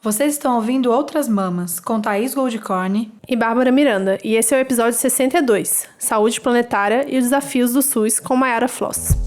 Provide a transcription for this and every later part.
Vocês estão ouvindo Outras Mamas, com Thaís Goldcorn e Bárbara Miranda, e esse é o episódio 62, Saúde Planetária e os Desafios do SUS, com Mayara Floss.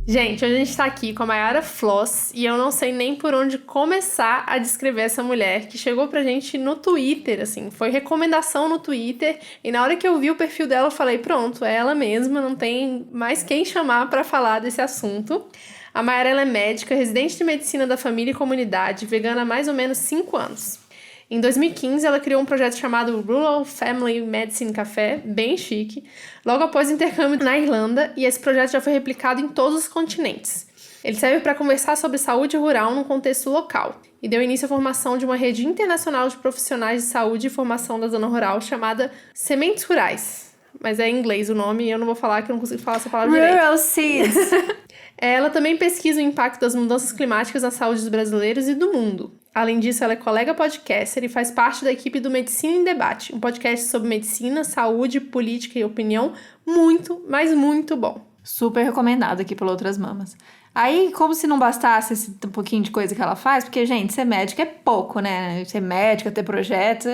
Gente, hoje a gente tá aqui com a Mayara Floss e eu não sei nem por onde começar a descrever essa mulher que chegou pra gente no Twitter, assim, foi recomendação no Twitter e na hora que eu vi o perfil dela eu falei, pronto, é ela mesma, não tem mais quem chamar pra falar desse assunto. A Mayara, ela é médica, residente de medicina da família e comunidade, vegana há mais ou menos 5 anos. Em 2015, ela criou um projeto chamado Rural Family Medicine Café, bem chique, logo após o intercâmbio na Irlanda, e esse projeto já foi replicado em todos os continentes. Ele serve para conversar sobre saúde rural num contexto local, e deu início à formação de uma rede internacional de profissionais de saúde e formação da zona rural chamada Sementes Rurais. Mas é em inglês o nome, e eu não vou falar, que eu não consigo falar essa palavra direito. Rural Seeds! Ela também pesquisa o impacto das mudanças climáticas na saúde dos brasileiros e do mundo. Além disso, ela é colega podcaster e faz parte da equipe do Medicina em Debate, um podcast sobre medicina, saúde, política e opinião muito, mas muito bom. Super recomendado aqui pelo Outras Mamas. Aí, como se não bastasse esse pouquinho de coisa que ela faz, porque, gente, ser médica é pouco, né? Ser médica, ter projetos,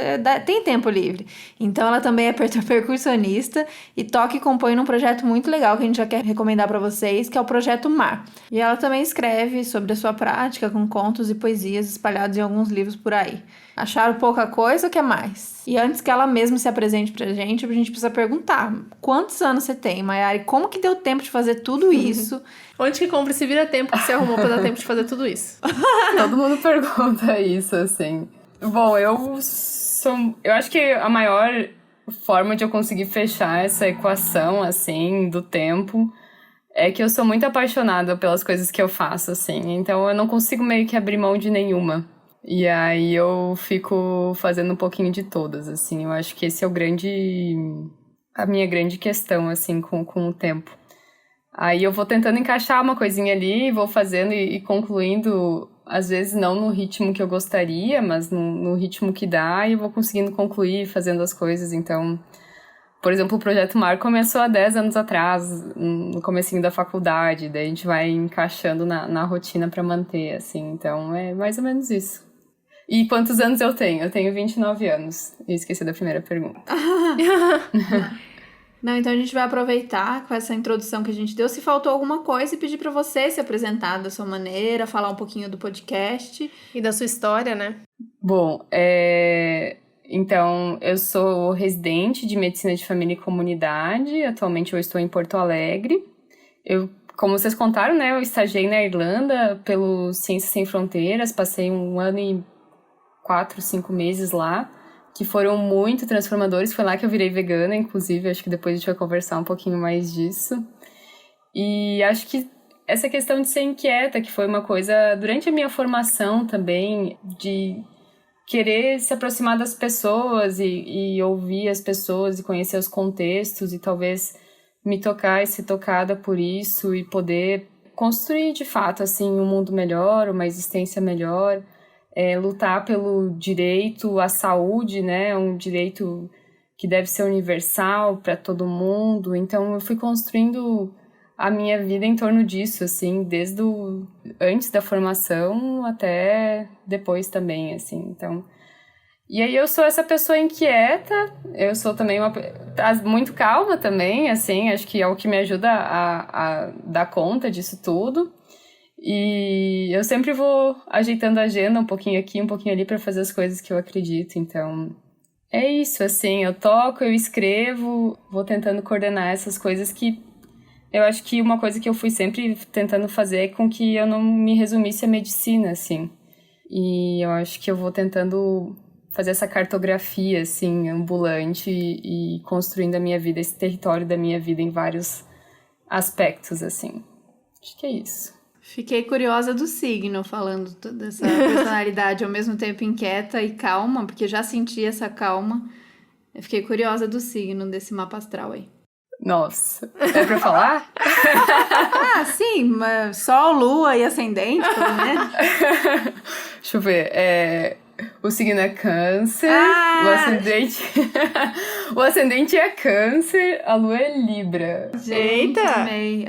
tem tempo livre. Então, ela também é percussionista e toca e compõe num projeto muito legal que a gente já quer recomendar pra vocês, que é o Projeto Mar. E ela também escreve sobre a sua prática com contos e poesias espalhados em alguns livros por aí. Acharam pouca coisa ou quer mais? E antes que ela mesma se apresente pra gente, a gente precisa perguntar: quantos anos você tem, Mayara? E como que deu tempo de fazer tudo isso? Onde que compra esse vira-tempo que você arrumou pra dar tempo de fazer tudo isso? Todo mundo pergunta isso, assim. Bom, eu acho que a maior forma de eu conseguir fechar essa equação, assim, do tempo, é que eu sou muito apaixonada pelas coisas que eu faço, assim. Então eu não consigo meio que abrir mão de nenhuma. E aí eu fico fazendo um pouquinho de todas, assim. Eu acho que esse é a minha grande questão, assim, com o tempo. Aí eu vou tentando encaixar uma coisinha ali, vou fazendo e concluindo, às vezes não no ritmo que eu gostaria, mas no ritmo que dá, e eu vou conseguindo concluir fazendo as coisas. Então, por exemplo, o Projeto Mar começou há 10 anos atrás, no comecinho da faculdade, daí a gente vai encaixando na rotina para manter, assim. Então, é mais ou menos isso. E quantos anos eu tenho? Eu tenho 29 anos. Eu esqueci da primeira pergunta. Não, então a gente vai aproveitar com essa introdução que a gente deu. Se faltou alguma coisa, e pedir pra você se apresentar da sua maneira, falar um pouquinho do podcast. E da sua história, né? Bom, então eu sou residente de Medicina de Família e Comunidade. Atualmente eu estou em Porto Alegre. Como vocês contaram, né, eu estagiei na Irlanda pelo Ciências Sem Fronteiras. Passei 1 ano e 4, 5 meses lá, que foram muito transformadores. Foi lá que eu virei vegana, inclusive. Acho que depois a gente vai conversar um pouquinho mais disso. E acho que essa questão de ser inquieta, que foi uma coisa durante a minha formação também, de querer se aproximar das pessoas e ouvir as pessoas e conhecer os contextos e talvez me tocar e ser tocada por isso e poder construir de fato assim um mundo melhor, uma existência melhor. Lutar pelo direito à saúde, né? Um direito que deve ser universal para todo mundo. Então, eu fui construindo a minha vida em torno disso, assim, desde antes da formação até depois também, assim. Então, e aí eu sou essa pessoa inquieta, eu sou também muito calma também, assim, acho que é o que me ajuda a dar conta disso tudo. E eu sempre vou ajeitando a agenda um pouquinho aqui, um pouquinho ali para fazer as coisas que eu acredito. Então, é isso, assim, eu toco, eu escrevo, vou tentando coordenar essas coisas que eu acho que uma coisa que eu fui sempre tentando fazer é com que eu não me resumisse à medicina, assim. E eu acho que eu vou tentando fazer essa cartografia, assim, ambulante e construindo a minha vida, esse território da minha vida em vários aspectos, assim. Acho que é isso. Fiquei curiosa do signo, falando dessa personalidade ao mesmo tempo inquieta e calma, porque já senti essa calma. Eu fiquei curiosa do signo desse mapa astral aí. Nossa, é pra falar? Sim, Sol, Lua e Ascendente, pelo menos. Deixa eu ver, O signo é câncer, Ah! o ascendente é câncer, a lua é Libra. Gente, Eita! amei.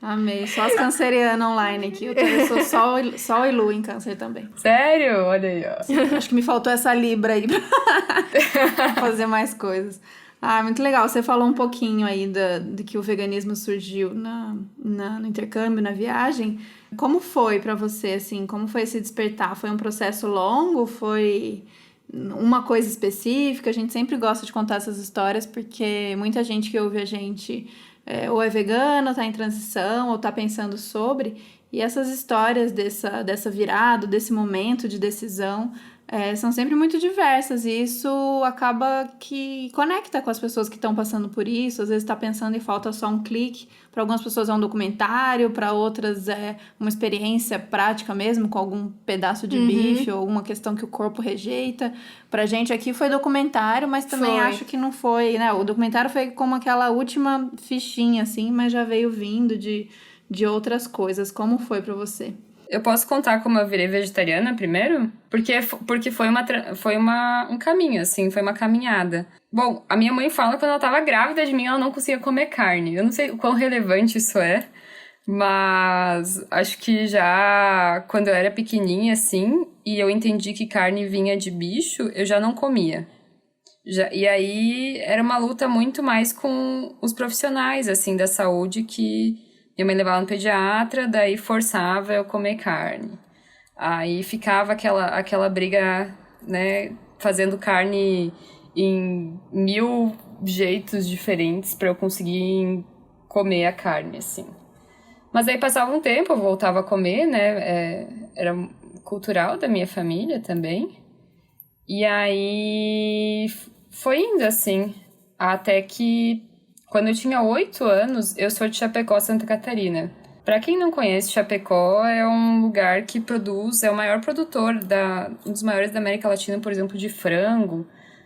Amei. Só as cancerianas online aqui. Eu sou sol e lua em câncer também. Sério? Olha aí, ó. Acho que me faltou essa Libra aí pra fazer mais coisas. Muito legal. Você falou um pouquinho aí de que o veganismo surgiu no intercâmbio, na viagem. Como foi pra você, assim? Como foi esse despertar? Foi um processo longo? Foi uma coisa específica? A gente sempre gosta de contar essas histórias porque muita gente que ouve a gente ou é vegana, tá em transição, ou tá pensando sobre. E essas histórias dessa virada, desse momento de decisão, são sempre muito diversas, e isso acaba que conecta com as pessoas que estão passando por isso. Às vezes está pensando e falta só um clique. Para algumas pessoas é um documentário, para outras é uma experiência prática mesmo, com algum pedaço de bife ou alguma questão que o corpo rejeita. Pra gente aqui foi documentário, mas também acho que não foi, né? O documentário foi como aquela última fichinha, assim, mas já veio vindo de outras coisas. Como foi pra você? Eu posso contar como eu virei vegetariana primeiro? Porque foi um caminho, assim, foi uma caminhada. Bom, a minha mãe fala que quando ela tava grávida de mim, ela não conseguia comer carne. Eu não sei o quão relevante isso é, mas acho que já quando eu era pequenininha, assim, e eu entendi que carne vinha de bicho, eu já não comia. E aí era uma luta muito mais com os profissionais, assim, da saúde, que minha mãe levava no pediatra, daí forçava eu comer carne. Aí ficava aquela briga, né, fazendo carne em 1000 jeitos diferentes para eu conseguir comer a carne, assim. Mas aí passava um tempo, eu voltava a comer, né, era cultural da minha família também. E aí foi indo, assim, até que quando eu tinha 8 anos, eu sou de Chapecó, Santa Catarina. Para quem não conhece, Chapecó é um lugar que é o maior produtor, um dos maiores da América Latina, por exemplo, de frango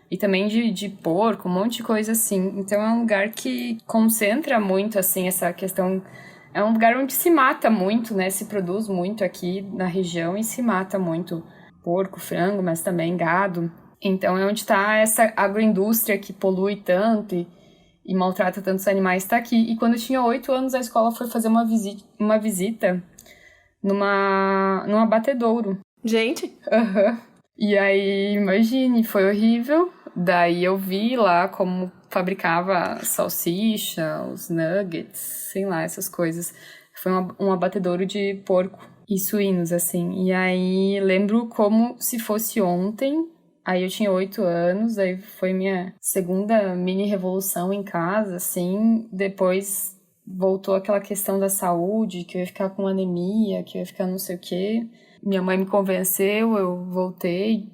e também de porco, um monte de coisa assim. Então é um lugar que concentra muito, assim, essa questão. É um lugar onde se mata muito, né? Se produz muito aqui na região e se mata muito porco, frango, mas também gado. Então é onde está essa agroindústria que polui tanto e maltrata tantos animais, tá aqui. E quando eu tinha 8 anos, a escola foi fazer uma visita num abatedouro. Gente? E aí, imagine, foi horrível. Daí eu vi lá como fabricava salsicha, os nuggets, sei lá, essas coisas. Foi um abatedouro de porco e suínos, assim. E aí, lembro como se fosse ontem. Aí eu tinha 8 anos, aí foi minha segunda mini revolução em casa, assim. Depois voltou aquela questão da saúde, que eu ia ficar com anemia, que eu ia ficar não sei o quê. Minha mãe me convenceu, eu voltei,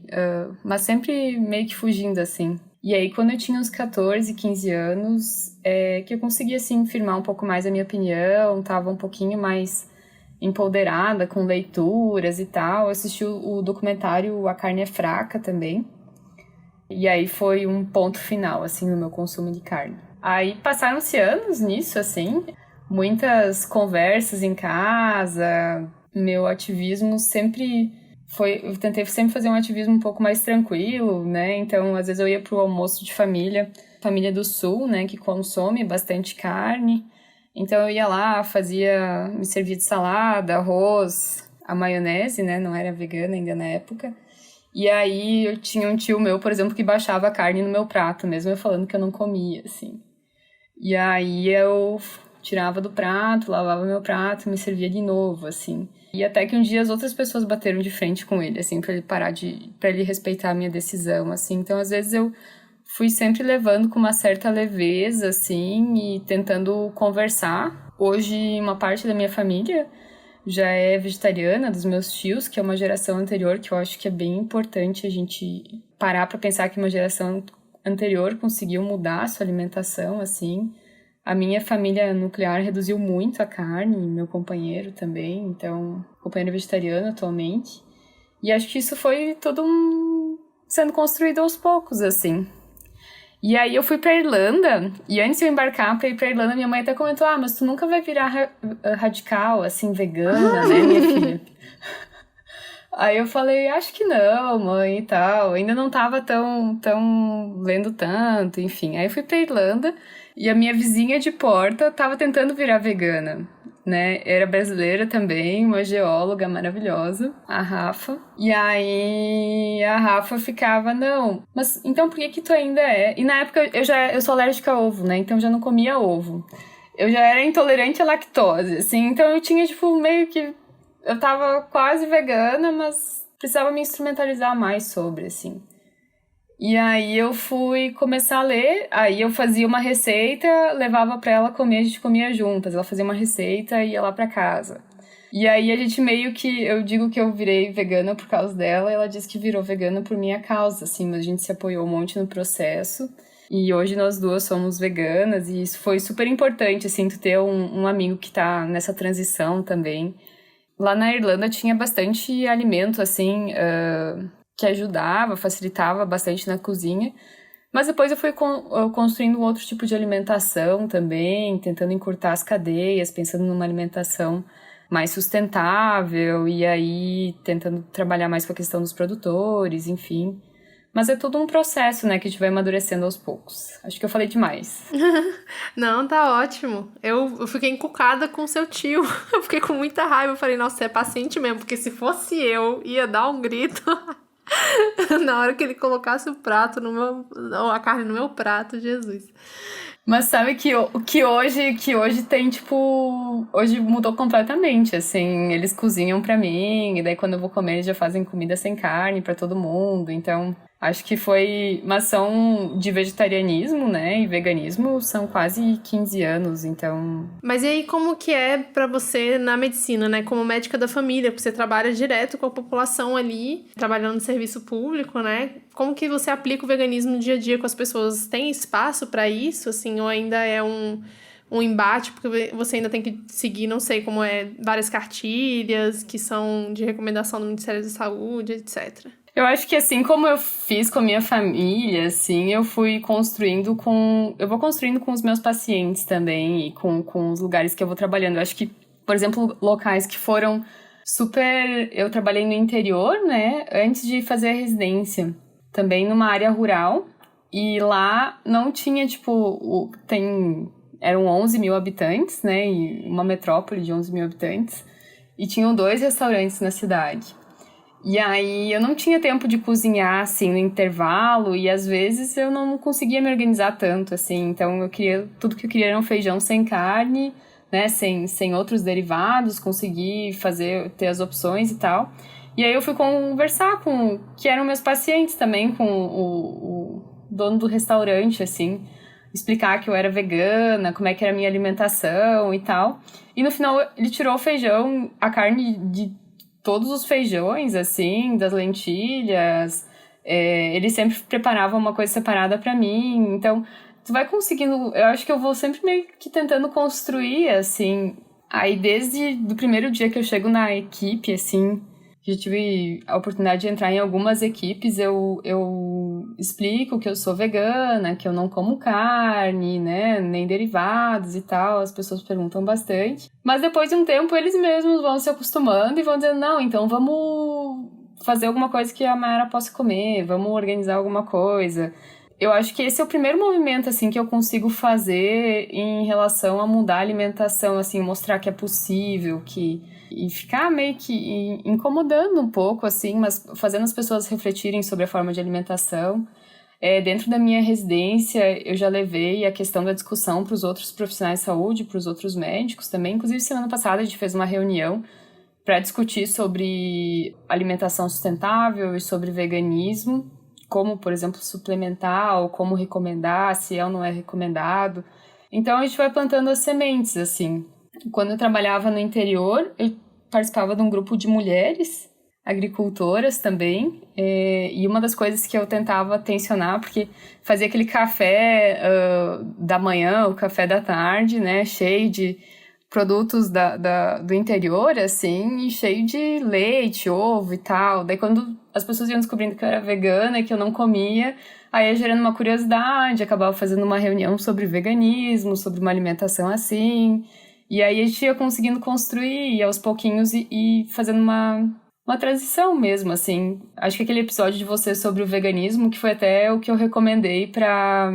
mas sempre meio que fugindo, assim. E aí, quando eu tinha uns 14, 15 anos, que eu consegui, assim, firmar um pouco mais a minha opinião, tava um pouquinho mais empoderada com leituras e tal. Eu assisti o documentário A Carne é Fraca também. E aí foi um ponto final, assim, no meu consumo de carne. Aí passaram-se anos nisso, assim. Muitas conversas em casa. Meu ativismo sempre foi... Eu tentei sempre fazer um ativismo um pouco mais tranquilo, né? Então, às vezes eu ia pro almoço de família do Sul, né? Que consome bastante carne. Então eu ia lá, me servia de salada, arroz, a maionese, né? Não era vegana ainda na época. E aí eu tinha um tio meu, por exemplo, que baixava a carne no meu prato, mesmo eu falando que eu não comia, assim. E aí eu tirava do prato, lavava meu prato, me servia de novo, assim. E até que um dia as outras pessoas bateram de frente com ele, assim, pra ele pra ele respeitar a minha decisão, assim. Então, às vezes eu fui sempre levando com uma certa leveza, assim, e tentando conversar. Hoje, uma parte da minha família já é vegetariana, dos meus tios, que é uma geração anterior, que eu acho que é bem importante a gente parar para pensar que uma geração anterior conseguiu mudar a sua alimentação, assim. A minha família nuclear reduziu muito a carne, meu companheiro também, então, companheiro vegetariano atualmente. E acho que isso foi sendo construído aos poucos, assim. E aí eu fui pra Irlanda, e antes de eu embarcar pra ir pra Irlanda, minha mãe até comentou, mas tu nunca vai virar radical, assim, vegana, né, minha filha? Aí eu falei, acho que não, mãe, e tal. Ainda não tava tão lendo tanto, enfim. Aí eu fui pra Irlanda e a minha vizinha de porta tava tentando virar vegana, né? Era brasileira também, uma geóloga maravilhosa, a Rafa. E aí a Rafa ficava, não, mas então por que que tu ainda é? E na época eu sou alérgica a ovo, né? Então eu já não comia ovo. Eu já era intolerante à lactose, assim, então eu tinha, tipo, meio que... Eu tava quase vegana, mas precisava me instrumentalizar mais sobre, assim. E aí eu fui começar a ler, aí eu fazia uma receita, levava pra ela comer, a gente comia juntas. Ela fazia uma receita e ia lá pra casa. E aí a gente meio que... Eu digo que eu virei vegana por causa dela, e ela disse que virou vegana por minha causa, assim, mas a gente se apoiou um monte no processo. E hoje nós duas somos veganas, e isso foi super importante, assim, tu ter um amigo que tá nessa transição também. Lá na Irlanda tinha bastante alimento, assim, que ajudava, facilitava bastante na cozinha. Mas depois eu fui construindo outro tipo de alimentação também, tentando encurtar as cadeias, pensando numa alimentação mais sustentável, e aí tentando trabalhar mais com a questão dos produtores, enfim. Mas é tudo um processo, né, que a gente vai amadurecendo aos poucos. Acho que eu falei demais. Não, tá ótimo. Eu fiquei encucada com seu tio. Eu fiquei com muita raiva. Eu falei, nossa, você é paciente mesmo, porque se fosse eu, ia dar um grito na hora que ele colocasse o prato no meu... Ou a carne no meu prato, Jesus. Mas sabe que hoje tem, tipo... Hoje mudou completamente, assim. Eles cozinham pra mim, e daí quando eu vou comer, eles já fazem comida sem carne pra todo mundo. Então, acho que foi... Mas são de vegetarianismo, né? E veganismo são quase 15 anos, então... Mas e aí, como que é pra você na medicina, né? Como médica da família, porque você trabalha direto com a população ali, trabalhando no serviço público, né? Como que você aplica o veganismo no dia a dia com as pessoas? Tem espaço pra isso, assim? Ou ainda é um embate, porque você ainda tem que seguir, não sei como é, várias cartilhas que são de recomendação do Ministério da Saúde, etc. Eu acho que assim como eu fiz com a minha família, assim, eu vou construindo com os meus pacientes também e com os lugares que eu vou trabalhando. Eu acho que, por exemplo, locais que foram super... Eu trabalhei no interior, né, antes de fazer a residência, também numa área rural, e lá não tinha, tipo, eram 11 mil habitantes, né, e uma metrópole de 11 mil habitantes, e tinham 2 restaurantes na cidade. E aí eu não tinha tempo de cozinhar, assim, no intervalo, e às vezes eu não conseguia me organizar tanto, assim, então tudo que eu queria era um feijão sem carne, né, sem outros derivados, conseguir ter as opções e tal. E aí eu fui conversar que eram meus pacientes também, com o dono do restaurante, assim, explicar que eu era vegana, como é que era a minha alimentação e tal. E no final ele tirou o feijão, a carne de todos os feijões, assim, das lentilhas. Ele sempre preparava uma coisa separada pra mim. Então, tu vai conseguindo... Eu acho que eu vou sempre meio que tentando construir, assim. Aí, desde o primeiro dia que eu chego na equipe, assim... Eu tive a oportunidade de entrar em algumas equipes, eu explico que eu sou vegana, que eu não como carne, né, nem derivados e tal, as pessoas perguntam bastante. Mas depois de um tempo, eles mesmos vão se acostumando e vão dizendo, não, então vamos fazer alguma coisa que a Mayara possa comer, vamos organizar alguma coisa. Eu acho que esse é o primeiro movimento, assim, que eu consigo fazer em relação a mudar a alimentação, assim, mostrar que é possível, e ficar meio que incomodando um pouco, assim, mas fazendo as pessoas refletirem sobre a forma de alimentação. Dentro da minha residência, eu já levei a questão da discussão para os outros profissionais de saúde, para os outros médicos também. Inclusive, semana passada, a gente fez uma reunião para discutir sobre alimentação sustentável e sobre veganismo, como, por exemplo, suplementar ou como recomendar, se é ou não é recomendado. Então, a gente vai plantando as sementes, assim. Quando eu trabalhava no interior, eu participava de um grupo de mulheres agricultoras também, e uma das coisas que eu tentava tensionar, porque fazia aquele café da manhã, o café da tarde, né, cheio de produtos do interior, assim, e cheio de leite, ovo e tal. Daí quando as pessoas iam descobrindo que eu era vegana e que eu não comia, aí ia gerando uma curiosidade, acabava fazendo uma reunião sobre veganismo, sobre uma alimentação assim. E aí a gente ia conseguindo construir aos pouquinhos e fazendo uma uma transição mesmo, assim. Acho que aquele episódio de você sobre o veganismo, que foi até o que eu recomendei para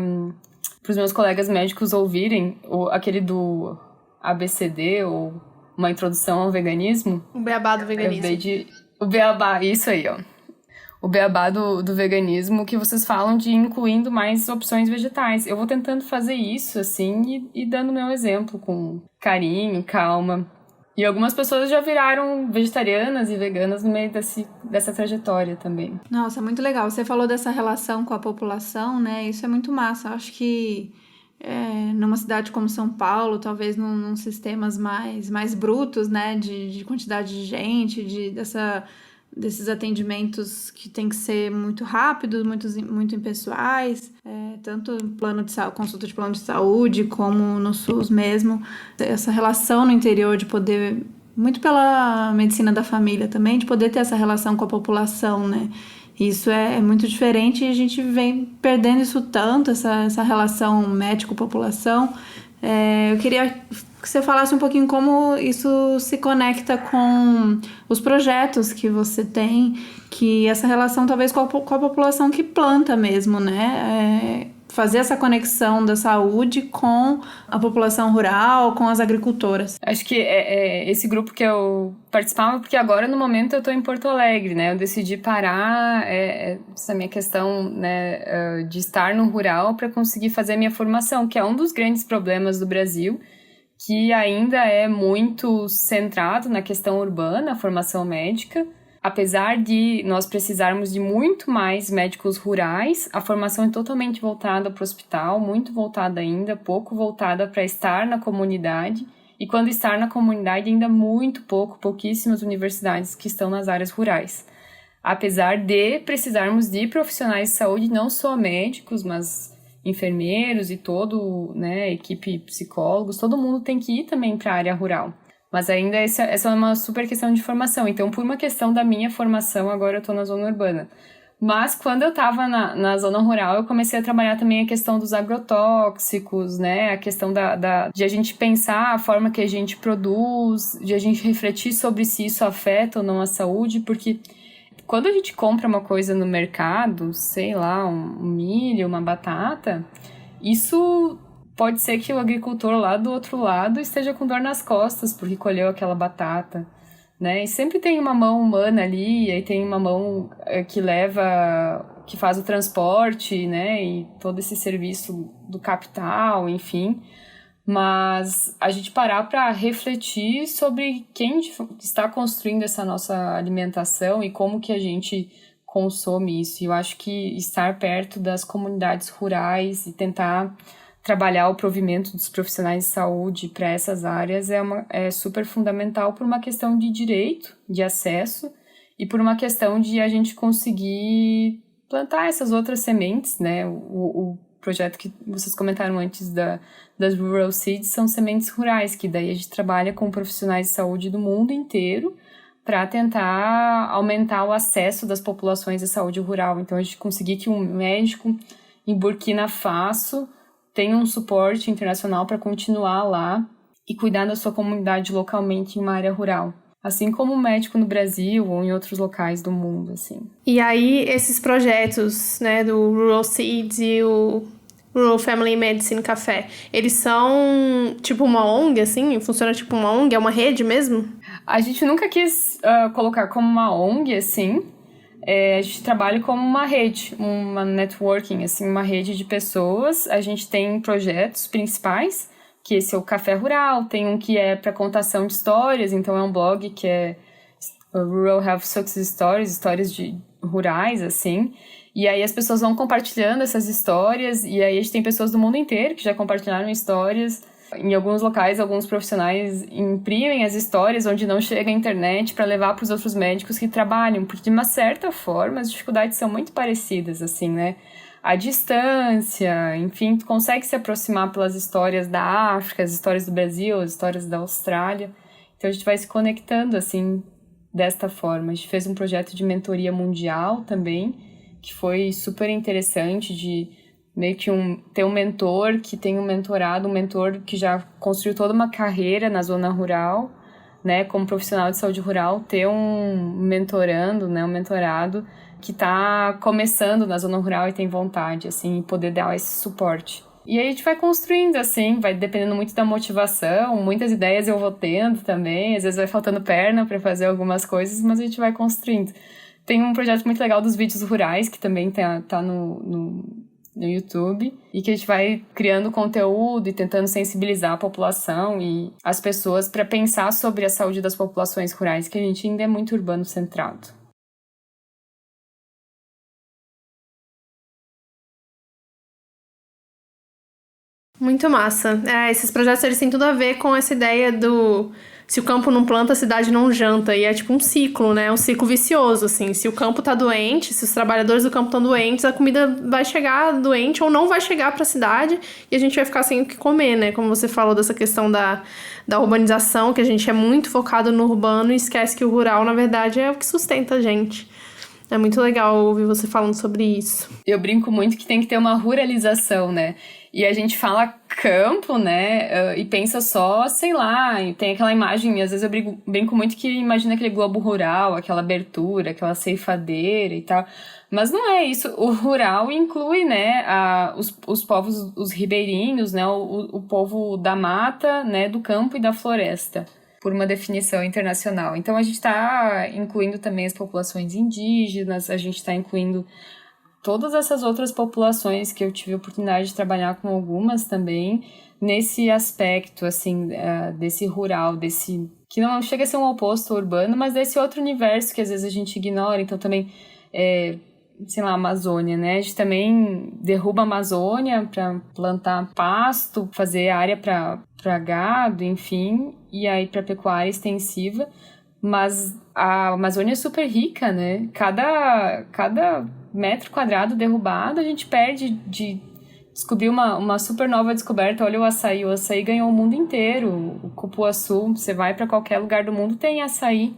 os meus colegas médicos ouvirem, aquele do ABCD, ou uma introdução ao veganismo. O beabá do veganismo. O beabá, isso aí, ó. O beabá do veganismo, que vocês falam de incluindo mais opções vegetais. Eu vou tentando fazer isso, assim, e dando meu exemplo com carinho, calma. E algumas pessoas já viraram vegetarianas e veganas no meio dessa trajetória também. Nossa, muito legal. Você falou dessa relação com a população, né? Isso é muito massa. Acho que numa cidade como São Paulo, talvez num sistemas mais brutos, né? De quantidade de gente, desses atendimentos que tem que ser muito rápidos, muito impessoais, tanto plano de saúde, consulta de plano de saúde, como no SUS mesmo. Essa relação no interior de poder, muito pela medicina da família também, de poder ter essa relação com a população, né? Isso é muito diferente e a gente vem perdendo isso tanto, essa relação médico-população. Eu queria que você falasse um pouquinho como isso se conecta com os projetos que você tem, que essa relação talvez com a população que planta mesmo, né? Fazer essa conexão da saúde com a população rural, com as agricultoras. Acho que é esse grupo que eu participava, porque agora, no momento, eu estou em Porto Alegre, né? Eu decidi parar essa minha questão, né, de estar no rural para conseguir fazer a minha formação, que é um dos grandes problemas do Brasil, que ainda é muito centrado na questão urbana, a formação médica. Apesar de nós precisarmos de muito mais médicos rurais, a formação é totalmente voltada para o hospital, muito voltada ainda, pouco voltada para estar na comunidade. E quando estar na comunidade, ainda muito pouquíssimas universidades que estão nas áreas rurais. Apesar de precisarmos de profissionais de saúde, não só médicos, mas enfermeiros e né, equipe psicólogos, todo mundo tem que ir também para a área rural. Mas ainda essa é uma super questão de formação. Então, por uma questão da minha formação, agora eu estou na zona urbana. Mas quando eu estava na zona rural, eu comecei a trabalhar também a questão dos agrotóxicos, né? A questão de a gente pensar a forma que a gente produz, de a gente refletir sobre se isso afeta ou não a saúde, porque quando a gente compra uma coisa no mercado, sei lá, um milho, uma batata, isso pode ser que o agricultor lá do outro lado esteja com dor nas costas porque colheu aquela batata, né? E sempre tem uma mão humana ali, e aí tem uma mão que faz o transporte, né? E todo esse serviço do capital, enfim. Mas a gente parar para refletir sobre quem está construindo essa nossa alimentação e como que a gente consome isso. E eu acho que estar perto das comunidades rurais e tentar trabalhar o provimento dos profissionais de saúde para essas áreas é super fundamental por uma questão de direito, de acesso, e por uma questão de a gente conseguir plantar essas outras sementes, né? O projeto que vocês comentaram antes das Rural Seeds são sementes rurais, que daí a gente trabalha com profissionais de saúde do mundo inteiro para tentar aumentar o acesso das populações à saúde rural. Então, a gente conseguir que um médico em Burkina Faso tenha um suporte internacional para continuar lá e cuidar da sua comunidade localmente em uma área rural. Assim como um médico no Brasil ou em outros locais do mundo, assim. E aí, esses projetos, né, do Rural Seeds e o Rural Family Medicine Café, eles são tipo uma ONG, assim? Funciona tipo uma ONG? É uma rede mesmo? A gente nunca quis colocar como uma ONG, assim. A gente trabalha como uma rede, uma networking, assim, uma rede de pessoas. A gente tem projetos principais, que esse é o Café Rural, tem um que é para contação de histórias, então é um blog que é Rural Health Success Stories, histórias rurais, assim. E aí as pessoas vão compartilhando essas histórias, e aí a gente tem pessoas do mundo inteiro que já compartilharam histórias. Em alguns locais, alguns profissionais imprimem as histórias onde não chega a internet para levar para os outros médicos que trabalham, porque de uma certa forma as dificuldades são muito parecidas, assim, né? A distância, enfim, tu consegue se aproximar pelas histórias da África, as histórias do Brasil, as histórias da Austrália. Então a gente vai se conectando, assim, desta forma. A gente fez um projeto de mentoria mundial também, que foi super interessante, de meio que ter um mentor que tem um mentorado, um mentor que já construiu toda uma carreira na zona rural, né, como profissional de saúde rural, ter um mentorando, né, um mentorado que está começando na zona rural e tem vontade, assim, poder dar esse suporte. E aí a gente vai construindo, assim, vai dependendo muito da motivação, muitas ideias eu vou tendo também, às vezes vai faltando perna para fazer algumas coisas, mas a gente vai construindo. Tem um projeto muito legal dos vídeos rurais, que também tá no YouTube, e que a gente vai criando conteúdo e tentando sensibilizar a população e as pessoas para pensar sobre a saúde das populações rurais, que a gente ainda é muito urbano centrado. Muito massa. Esses projetos, eles têm tudo a ver com essa ideia do... Se o campo não planta, a cidade não janta. E é tipo um ciclo, né? Um ciclo vicioso, assim. Se o campo tá doente, se os trabalhadores do campo estão doentes, a comida vai chegar doente ou não vai chegar pra cidade e a gente vai ficar sem o que comer, né? Como você falou dessa questão da urbanização, que a gente é muito focado no urbano e esquece que o rural, na verdade, é o que sustenta a gente. É muito legal ouvir você falando sobre isso. Eu brinco muito que tem que ter uma ruralização, né? E a gente fala campo, né? E pensa só, sei lá, e tem aquela imagem, às vezes eu brinco muito que imagina aquele globo rural, aquela abertura, aquela ceifadeira e tal. Mas não é isso. O rural inclui, né, os povos, os ribeirinhos, né? O povo da mata, né? Do campo e da floresta, por uma definição internacional. Então, a gente está incluindo também as populações indígenas, a gente está incluindo todas essas outras populações que eu tive a oportunidade de trabalhar com algumas também, nesse aspecto, assim, desse rural, desse... que não chega a ser um oposto ao urbano, mas desse outro universo que às vezes a gente ignora. Então, também, sei lá, a Amazônia, né? A gente também derruba a Amazônia para plantar pasto, fazer área para gado, enfim, e aí para pecuária extensiva, mas a Amazônia é super rica, né? Cada metro quadrado derrubado, a gente perde de descobrir uma super nova descoberta. Olha o açaí ganhou o mundo inteiro, o cupuaçu, você vai para qualquer lugar do mundo, tem açaí.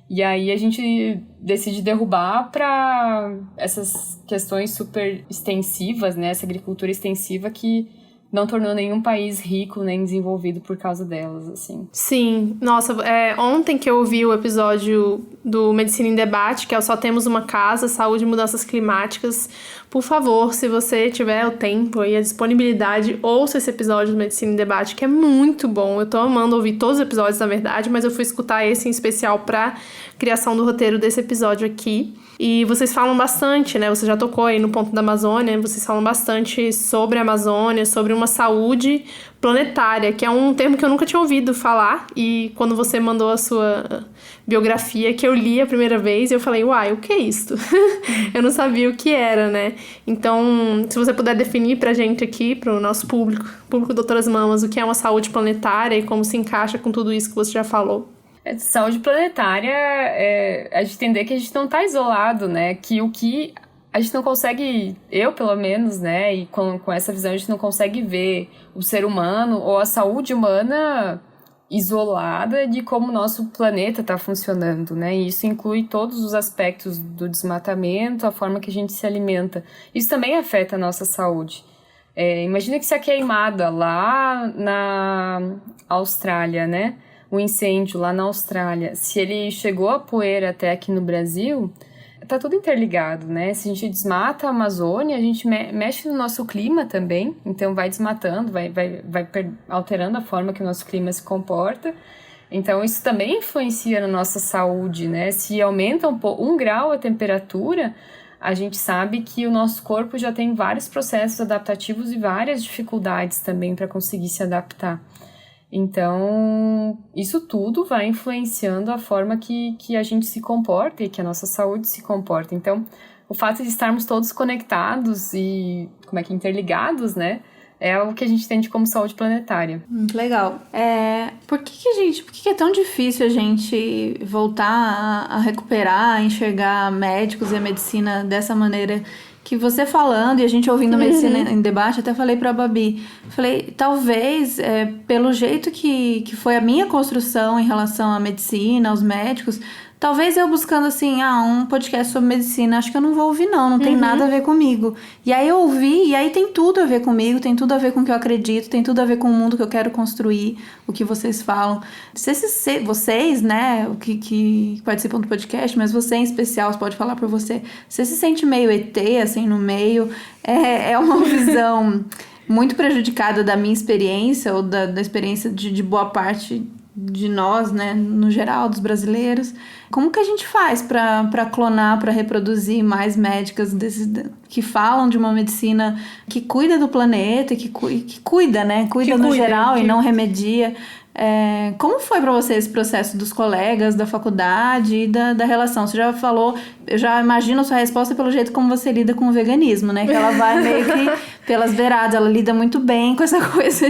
E aí a gente decide derrubar para essas questões super extensivas, né? Essa agricultura extensiva que não tornou nenhum país rico nem desenvolvido por causa delas, assim. Sim, nossa, ontem que eu ouvi o episódio do Medicina em Debate, que é o Só Temos Uma Casa, Saúde e Mudanças Climáticas, por favor, se você tiver o tempo e a disponibilidade, ouça esse episódio do Medicina em Debate, que é muito bom. Eu tô amando ouvir todos os episódios, na verdade, mas eu fui escutar esse em especial pra criação do roteiro desse episódio aqui. E vocês falam bastante, né? Você já tocou aí no ponto da Amazônia, vocês falam bastante sobre a Amazônia, sobre uma saúde planetária, que é um termo que eu nunca tinha ouvido falar. E quando você mandou a sua biografia, que eu li a primeira vez, eu falei, uai, o que é isso? Eu não sabia o que era, né? Então, se você puder definir pra gente aqui, pro nosso público Doutoras Mamas, o que é uma saúde planetária e como se encaixa com tudo isso que você já falou. Saúde planetária é a gente entender que a gente não está isolado, né? Que o que a gente não consegue, eu pelo menos, né? E com essa visão a gente não consegue ver o ser humano ou a saúde humana isolada de como o nosso planeta está funcionando, né? E isso inclui todos os aspectos do desmatamento, a forma que a gente se alimenta. Isso também afeta a nossa saúde. Imagina que se a queimada lá na Austrália, né? O incêndio lá na Austrália, se ele chegou a poeira até aqui no Brasil, tá tudo interligado, né? Se a gente desmata a Amazônia, a gente mexe no nosso clima também, então vai desmatando, vai alterando a forma que o nosso clima se comporta. Então isso também influencia na nossa saúde, né? Se aumenta um grau a temperatura, a gente sabe que o nosso corpo já tem vários processos adaptativos e várias dificuldades também para conseguir se adaptar. Então, isso tudo vai influenciando a forma que a gente se comporta e que a nossa saúde se comporta. Então, o fato de estarmos todos conectados e, interligados, né? É o que a gente entende como saúde planetária. Muito legal. Por que é tão difícil a gente voltar a recuperar, a enxergar médicos e a medicina dessa maneira que você falando e a gente ouvindo a Medicina em Debate, até falei pra Babi, falei, talvez pelo jeito que foi a minha construção em relação à medicina, aos médicos, talvez eu buscando assim, um podcast sobre medicina, acho que eu não vou ouvir não tem nada a ver comigo. E aí eu ouvi, e aí tem tudo a ver comigo, tem tudo a ver com o que eu acredito, tem tudo a ver com o mundo que eu quero construir, o que vocês falam. Vocês, né, o que participam do podcast, mas você em especial, você pode falar por você, você se sente meio ET, assim, no meio, é uma visão muito prejudicada da minha experiência, ou da experiência de boa parte de nós, né, no geral, dos brasileiros. Como que a gente faz para clonar, para reproduzir mais médicas que falam de uma medicina que cuida do planeta, que cuida, né, cuida no geral e não remedia? Como foi para você esse processo dos colegas, da faculdade e da relação? Você já falou, eu já imagino a sua resposta pelo jeito como você lida com o veganismo, né? Que ela vai meio que pelas beiradas, ela lida muito bem com essa coisa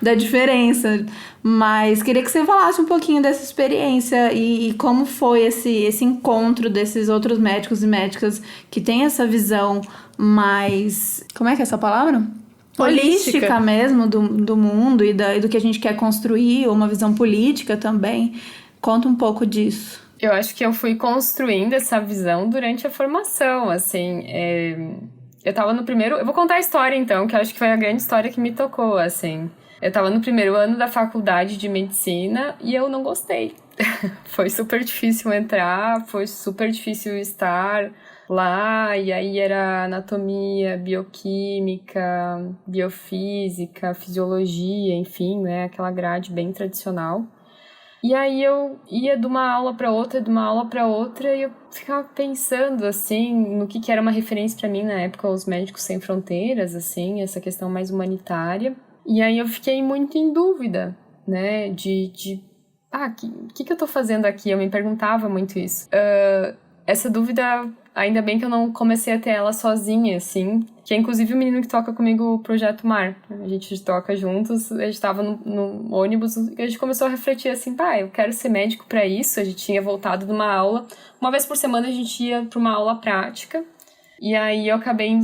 da diferença. Mas queria que você falasse um pouquinho dessa experiência e como foi esse encontro desses outros médicos e médicas que têm essa visão mais... Como é que é essa palavra? Holística mesmo do mundo e do que a gente quer construir, ou uma visão política também. Conta um pouco disso. Eu acho que eu fui construindo essa visão durante a formação, assim. Eu tava no primeiro... Eu vou contar a história, então, que eu acho que foi a grande história que me tocou, assim. Eu tava no primeiro ano da faculdade de medicina e eu não gostei. Foi super difícil entrar, foi super difícil estar lá, e aí era anatomia, bioquímica, biofísica, fisiologia, enfim, né, aquela grade bem tradicional. E aí eu ia de uma aula para outra, e eu ficava pensando, assim, no que era uma referência para mim na época, os Médicos Sem Fronteiras, assim, essa questão mais humanitária. E aí eu fiquei muito em dúvida, né, o que eu tô fazendo aqui? Eu me perguntava muito isso. Essa dúvida, ainda bem que eu não comecei a ter ela sozinha, assim, que é inclusive o menino que toca comigo o Projeto Mar. A gente toca juntos, a gente tava no ônibus e a gente começou a refletir assim, eu quero ser médico pra isso. A gente tinha voltado de uma aula, uma vez por semana a gente ia pra uma aula prática. E aí eu acabei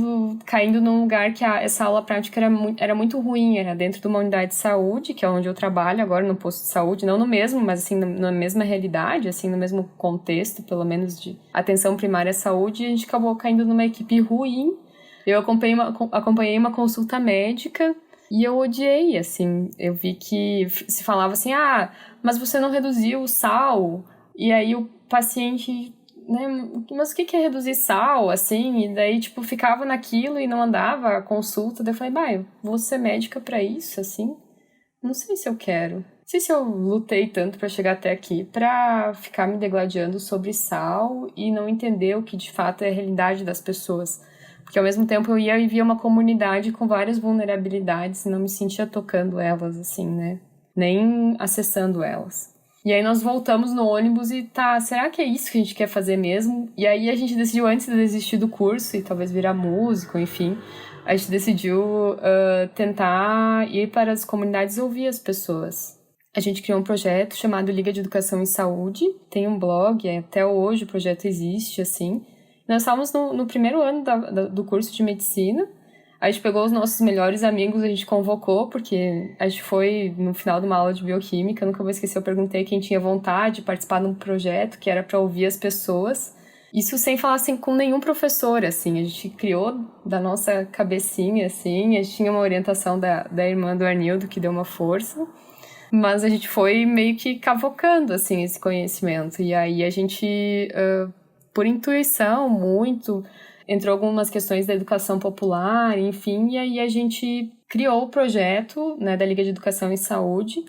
caindo num lugar que essa aula prática era muito ruim, era dentro de uma unidade de saúde, que é onde eu trabalho agora, no posto de saúde, não no mesmo, mas assim, na mesma realidade, assim, no mesmo contexto, pelo menos de atenção primária à saúde, e a gente acabou caindo numa equipe ruim. Eu acompanhei uma consulta médica e eu odiei, assim, eu vi que se falava assim, mas você não reduziu o sal, e aí o paciente... né, mas o que é reduzir sal, assim, e daí, tipo, ficava naquilo e não andava a consulta, daí eu falei, eu vou ser médica pra isso, assim, não sei se eu quero, não sei se eu lutei tanto pra chegar até aqui, pra ficar me degladiando sobre sal e não entender o que de fato é a realidade das pessoas, porque ao mesmo tempo eu ia e via uma comunidade com várias vulnerabilidades e não me sentia tocando elas, assim, né, nem acessando elas. E aí nós voltamos no ônibus e será que é isso que a gente quer fazer mesmo? E aí a gente decidiu, antes de desistir do curso e talvez virar músico, enfim, a gente decidiu tentar ir para as comunidades e ouvir as pessoas. A gente criou um projeto chamado Liga de Educação em Saúde, tem um blog, até hoje o projeto existe, assim. Nós estávamos no primeiro ano do curso de medicina. A gente pegou os nossos melhores amigos, a gente convocou, porque a gente foi no final de uma aula de bioquímica, nunca vou esquecer, eu perguntei quem tinha vontade de participar de um projeto que era para ouvir as pessoas. Isso sem falar assim, com nenhum professor, assim, a gente criou da nossa cabecinha, assim, a gente tinha uma orientação da irmã do Arnildo, que deu uma força, mas a gente foi meio que cavocando, assim, esse conhecimento. E aí a gente, por intuição, muito... entrou algumas questões da educação popular, enfim, e aí a gente criou o projeto, né, da Liga de Educação em Saúde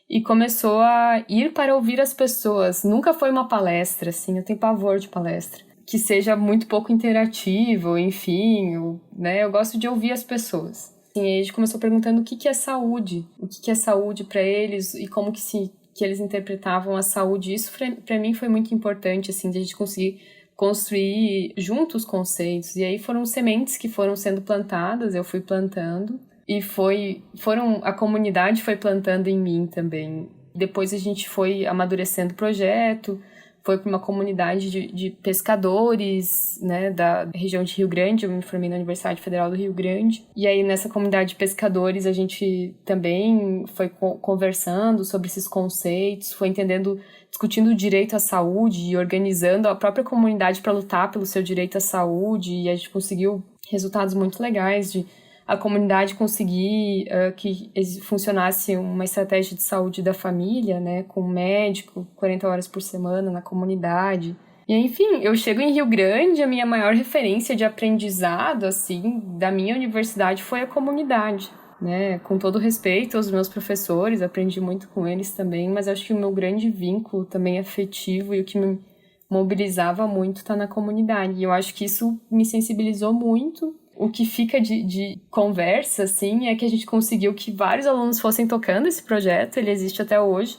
e começou a ir para ouvir as pessoas. Nunca foi uma palestra, assim, eu tenho pavor de palestra, que seja muito pouco interativo, enfim, né, eu gosto de ouvir as pessoas. Assim, aí a gente começou perguntando o que é saúde, o que é saúde para eles e como que eles interpretavam a saúde. Isso para mim foi muito importante, assim, de a gente conseguir construir juntos conceitos, e aí foram sementes que foram sendo plantadas, eu fui plantando, e a comunidade foi plantando em mim também. Depois a gente foi amadurecendo o projeto, foi para uma comunidade de pescadores, né, da região de Rio Grande. Eu me formei na Universidade Federal do Rio Grande. E aí, nessa comunidade de pescadores, a gente também foi conversando sobre esses conceitos, foi discutindo o direito à saúde e organizando a própria comunidade para lutar pelo seu direito à saúde. E a gente conseguiu resultados muito legais de a comunidade conseguir que funcionasse uma estratégia de saúde da família, né, com um médico, 40 horas por semana na comunidade. E, enfim, eu chego em Rio Grande, a minha maior referência de aprendizado, assim, da minha universidade foi a comunidade, né, com todo respeito aos meus professores, aprendi muito com eles também, mas acho que o meu grande vínculo também afetivo e o que me mobilizava muito está na comunidade. E eu acho que isso me sensibilizou muito. O que fica de conversa, assim, é que a gente conseguiu que vários alunos fossem tocando esse projeto, ele existe até hoje.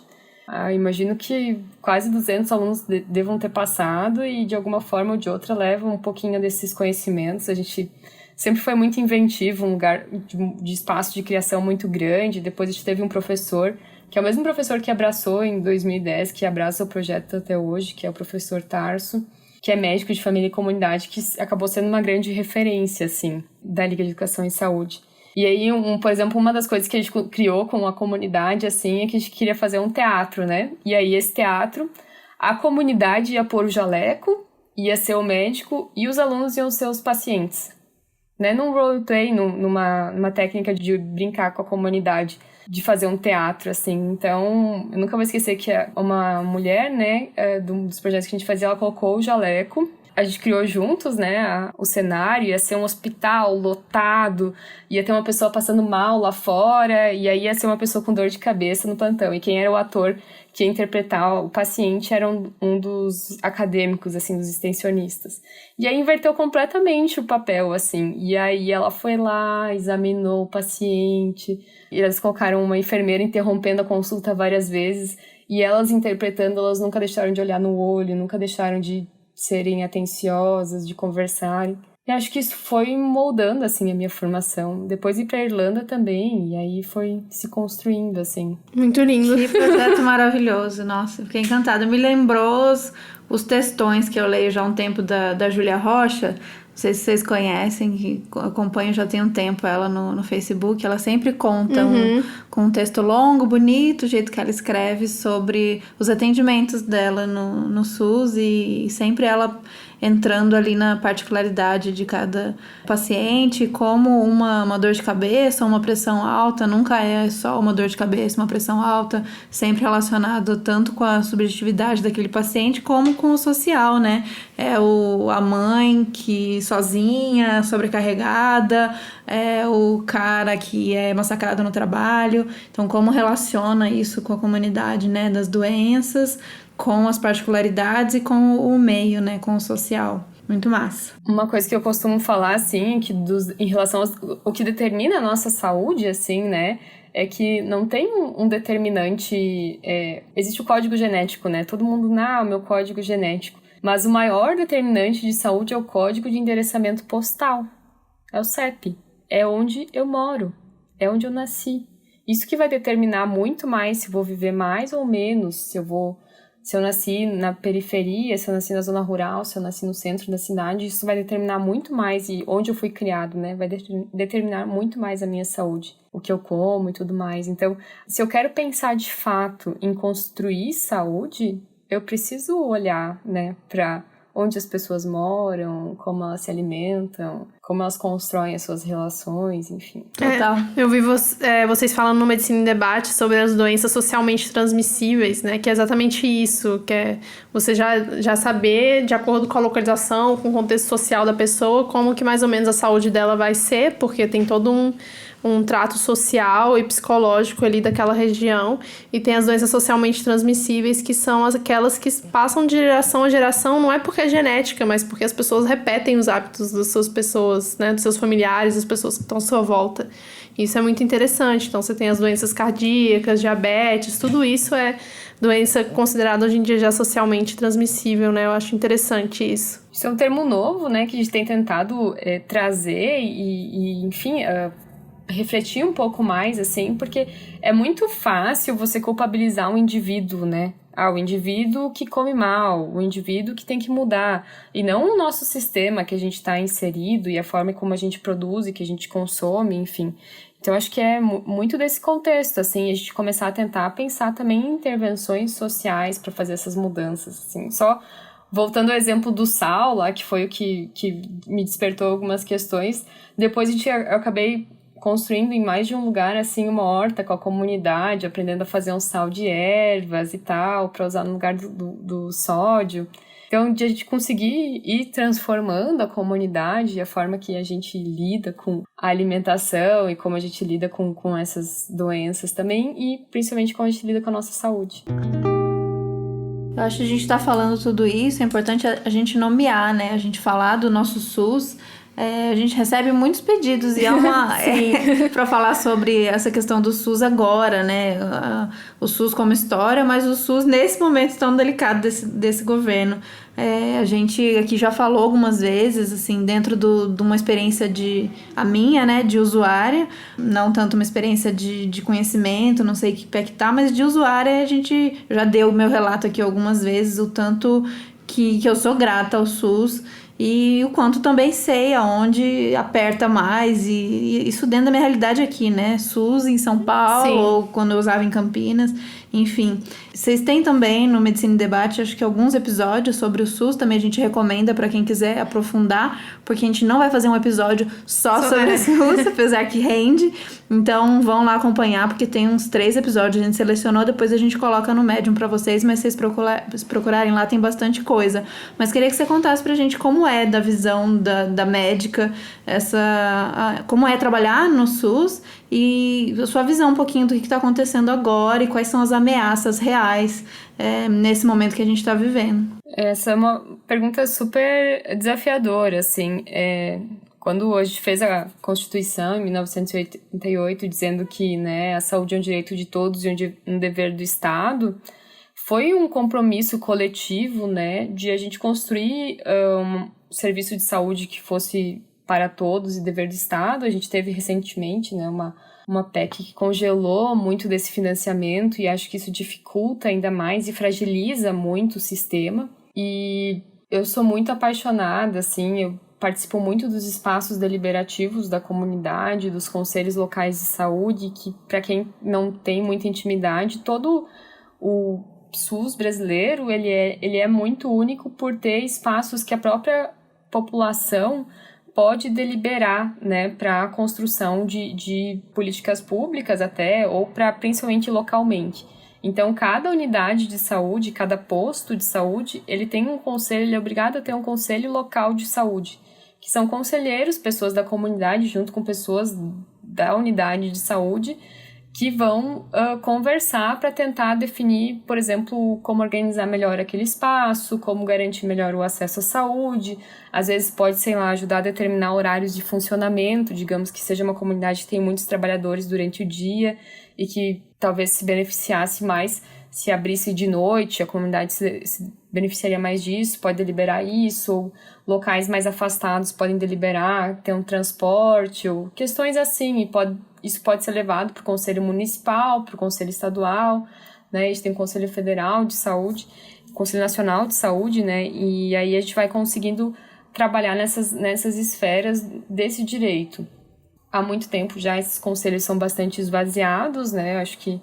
Imagino que quase 200 alunos devam ter passado e, de alguma forma ou de outra, levam um pouquinho desses conhecimentos. A gente sempre foi muito inventivo, um lugar de espaço de criação muito grande. Depois a gente teve um professor, que é o mesmo professor que abraçou em 2010, que abraça o projeto até hoje, que é o professor Tarso, que é médico de família e comunidade, que acabou sendo uma grande referência, assim, da Liga de Educação e Saúde. E aí, por exemplo, uma das coisas que a gente criou com a comunidade, assim, é que a gente queria fazer um teatro, né? E aí, esse teatro, a comunidade ia pôr o jaleco, ia ser o médico, e os alunos iam ser os pacientes, né? Num roleplay, numa técnica de brincar com a comunidade, de fazer um teatro, assim. Então, eu nunca vou esquecer que uma mulher, né, dos projetos que a gente fazia, ela colocou o jaleco. A gente criou juntos, né, o cenário, ia ser um hospital lotado, ia ter uma pessoa passando mal lá fora, e aí ia ser uma pessoa com dor de cabeça no plantão. E quem era o ator que ia interpretar o paciente era um dos acadêmicos, assim, dos extensionistas. E aí inverteu completamente o papel, assim. E aí ela foi lá, examinou o paciente, e elas colocaram uma enfermeira interrompendo a consulta várias vezes, e elas interpretando, elas nunca deixaram de olhar no olho, nunca deixaram de serem atenciosas, de conversarem. E acho que isso foi moldando, assim, a minha formação. Depois ir pra Irlanda também, e aí foi se construindo, assim. Muito lindo. Que projeto maravilhoso, nossa, fiquei encantada. Me lembrou os textões que eu leio já há um tempo da Júlia Rocha. Não sei se vocês conhecem, que acompanho já tem um tempo ela no Facebook. Ela sempre conta com um texto longo, bonito, o jeito que ela escreve sobre os atendimentos dela no SUS, e sempre ela entrando ali na particularidade de cada paciente, como uma dor de cabeça, uma pressão alta, nunca é só uma dor de cabeça, uma pressão alta, sempre relacionado tanto com a subjetividade daquele paciente, como com o social, né? É a mãe que sozinha, sobrecarregada, é o cara que é massacrado no trabalho. Então, como relaciona isso com a comunidade, né, das doenças, com as particularidades e com o meio, né, com o social. Muito massa. Uma coisa que eu costumo falar, assim, que em relação ao que determina a nossa saúde, assim, né, é que não tem um determinante... existe o código genético, né? Todo mundo, o meu código genético. Mas o maior determinante de saúde é o código de endereçamento postal. É o CEP. É onde eu moro. É onde eu nasci. Isso que vai determinar muito mais se eu vou viver mais ou menos, se eu nasci na periferia, se eu nasci na zona rural, se eu nasci no centro da cidade. Isso vai determinar muito mais, e onde eu fui criado, né? Vai determinar muito mais a minha saúde, o que eu como e tudo mais. Então, se eu quero pensar de fato em construir saúde, eu preciso olhar, né, para onde as pessoas moram, como elas se alimentam, como elas constroem as suas relações, enfim. Total. Eu vi vocês falando no Medicina em Debate sobre as doenças socialmente transmissíveis, né? Que é exatamente isso, que é você já saber, de acordo com a localização, com o contexto social da pessoa, como que mais ou menos a saúde dela vai ser, porque tem todo um trato social e psicológico ali daquela região, e tem as doenças socialmente transmissíveis, que são aquelas que passam de geração a geração, não é porque é genética, mas porque as pessoas repetem os hábitos das suas pessoas, né, dos seus familiares, das pessoas que estão à sua volta. Isso é muito interessante. Então você tem as doenças cardíacas, diabetes, tudo isso é doença considerada hoje em dia já socialmente transmissível, né? Eu acho interessante isso. Isso é um termo novo, né, que a gente tem tentado trazer e enfim... refletir um pouco mais, assim, porque é muito fácil você culpabilizar um indivíduo, né, o indivíduo que come mal, o indivíduo que tem que mudar, e não o nosso sistema que a gente está inserido e a forma como a gente produz e que a gente consome, enfim. Então, acho que é muito desse contexto, assim, a gente começar a tentar pensar também em intervenções sociais para fazer essas mudanças, assim. Só voltando ao exemplo do sal lá, que foi o que me despertou algumas questões, depois eu acabei construindo em mais de um lugar, assim, uma horta com a comunidade, aprendendo a fazer um sal de ervas e tal, para usar no lugar do sódio. Então, de a gente conseguir ir transformando a comunidade, a forma que a gente lida com a alimentação e como a gente lida com essas doenças também, e principalmente como a gente lida com a nossa saúde. Eu acho que a gente tá falando tudo isso, é importante a gente nomear, né? A gente falar do nosso SUS. A gente recebe muitos pedidos e para falar sobre essa questão do SUS agora, né? O SUS como história, mas o SUS nesse momento tão delicado desse governo. A gente aqui já falou algumas vezes, assim, dentro de uma experiência a minha, né, de usuária, não tanto uma experiência de conhecimento, não sei que pé que tá, mas de usuária a gente já deu o meu relato aqui algumas vezes, o tanto que eu sou grata ao SUS. E o quanto também sei aonde aperta mais, e isso dentro da minha realidade aqui, né? SUS em São Paulo, Sim. ou quando eu usava em Campinas, enfim. Vocês têm também no Medicina em Debate, acho que alguns episódios sobre o SUS, também a gente recomenda para quem quiser aprofundar, porque a gente não vai fazer um episódio só sobre o SUS, apesar que rende. Então vão lá acompanhar, porque tem uns 3 episódios, a gente selecionou, depois a gente coloca no Medium para vocês, mas se vocês procurarem lá tem bastante coisa. Mas queria que você contasse pra gente como é da visão da médica, como é trabalhar no SUS e a sua visão um pouquinho do que está acontecendo agora e quais são as ameaças reais nesse momento que a gente está vivendo. Essa é uma pergunta super desafiadora, assim. Quando a gente fez a Constituição, em 1988, dizendo que, né, a saúde é um direito de todos e um dever do Estado, foi um compromisso coletivo, né, de a gente construir um serviço de saúde que fosse para todos e dever do Estado. A gente teve recentemente, né, uma PEC que congelou muito desse financiamento, e acho que isso dificulta ainda mais e fragiliza muito o sistema. E eu sou muito apaixonada, assim, eu participo muito dos espaços deliberativos da comunidade, dos conselhos locais de saúde, que, para quem não tem muita intimidade, todo o SUS brasileiro, ele é muito único por ter espaços que a própria população pode deliberar, né, para a construção de políticas públicas até, ou para principalmente localmente. Então, cada unidade de saúde, cada posto de saúde, ele tem um conselho, ele é obrigado a ter um conselho local de saúde, que são conselheiros, pessoas da comunidade, junto com pessoas da unidade de saúde, que vão conversar para tentar definir, por exemplo, como organizar melhor aquele espaço, como garantir melhor o acesso à saúde. Às vezes pode, sei lá, ajudar a determinar horários de funcionamento, digamos que seja uma comunidade que tem muitos trabalhadores durante o dia e que talvez se beneficiasse mais se abrisse de noite, a comunidade se beneficiaria mais disso, pode deliberar isso, ou locais mais afastados podem deliberar, ter um transporte, ou questões assim, isso pode ser levado para o Conselho Municipal, para o Conselho Estadual, né? A gente tem o Conselho Federal de Saúde, Conselho Nacional de Saúde, né? E aí a gente vai conseguindo trabalhar nessas esferas desse direito. Há muito tempo já esses conselhos são bastante esvaziados, né? Eu acho que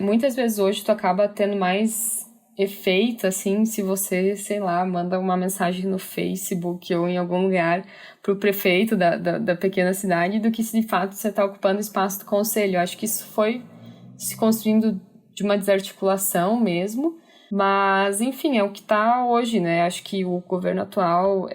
muitas vezes hoje tu acaba tendo mais efeito, assim, se você, sei lá, manda uma mensagem no Facebook ou em algum lugar pro prefeito da pequena cidade, do que se de fato você está ocupando o espaço do conselho. Eu acho que isso foi se construindo de uma desarticulação mesmo, mas, enfim, é o que está hoje, né? Acho que o governo atual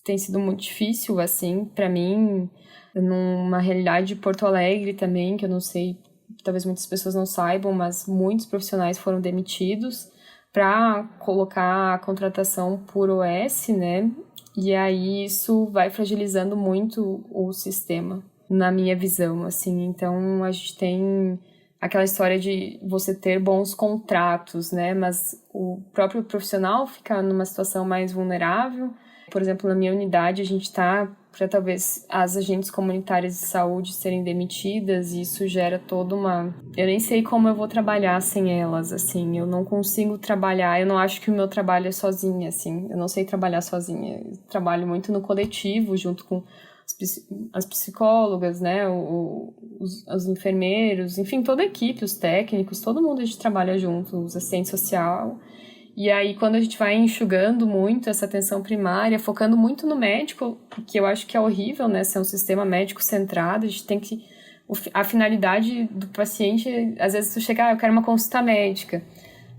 tem sido muito difícil, assim, para mim, numa realidade de Porto Alegre também, que eu não sei, talvez muitas pessoas não saibam, mas muitos profissionais foram demitidos para colocar a contratação por OS, né? E aí isso vai fragilizando muito o sistema, na minha visão, assim. Então, a gente tem aquela história de você ter bons contratos, né? Mas o próprio profissional fica numa situação mais vulnerável, Por exemplo, na minha unidade, a gente está para talvez as agentes comunitárias de saúde serem demitidas, e isso gera toda uma... Eu nem sei como eu vou trabalhar sem elas, assim, eu não consigo trabalhar, eu não acho que o meu trabalho é sozinha, assim, eu não sei trabalhar sozinha, eu trabalho muito no coletivo, junto com as psicólogas, né, os enfermeiros, enfim, toda a equipe, os técnicos, todo mundo a gente trabalha junto, os assistentes social. E aí, quando a gente vai enxugando muito essa atenção primária, focando muito no médico, que eu acho que é horrível, né? Ser um sistema médico centrado, a gente tem que... A finalidade do paciente, às vezes tu chega, eu quero uma consulta médica.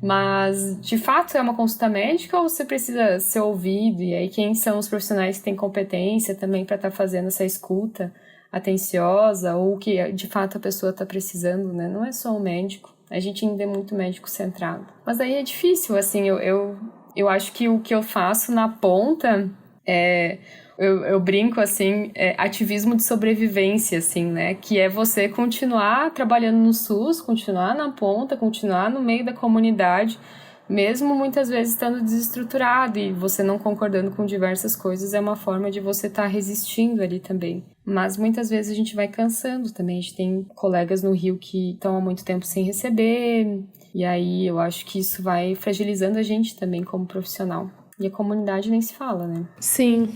Mas, de fato, é uma consulta médica ou você precisa ser ouvido? E aí, quem são os profissionais que têm competência também para estar fazendo essa escuta atenciosa, ou que, de fato, a pessoa está precisando, né? Não é só o médico. A gente ainda é muito médico centrado. Mas aí é difícil, assim, eu acho que o que eu faço na ponta é... Eu brinco, assim, ativismo de sobrevivência, assim, né? Que é você continuar trabalhando no SUS, continuar na ponta, continuar no meio da comunidade, mesmo muitas vezes estando desestruturado e você não concordando com diversas coisas, é uma forma de você estar resistindo ali também. Mas muitas vezes a gente vai cansando também. A gente tem colegas no Rio que estão há muito tempo sem receber, e aí eu acho que isso vai fragilizando a gente também como profissional. E a comunidade nem se fala, né? Sim.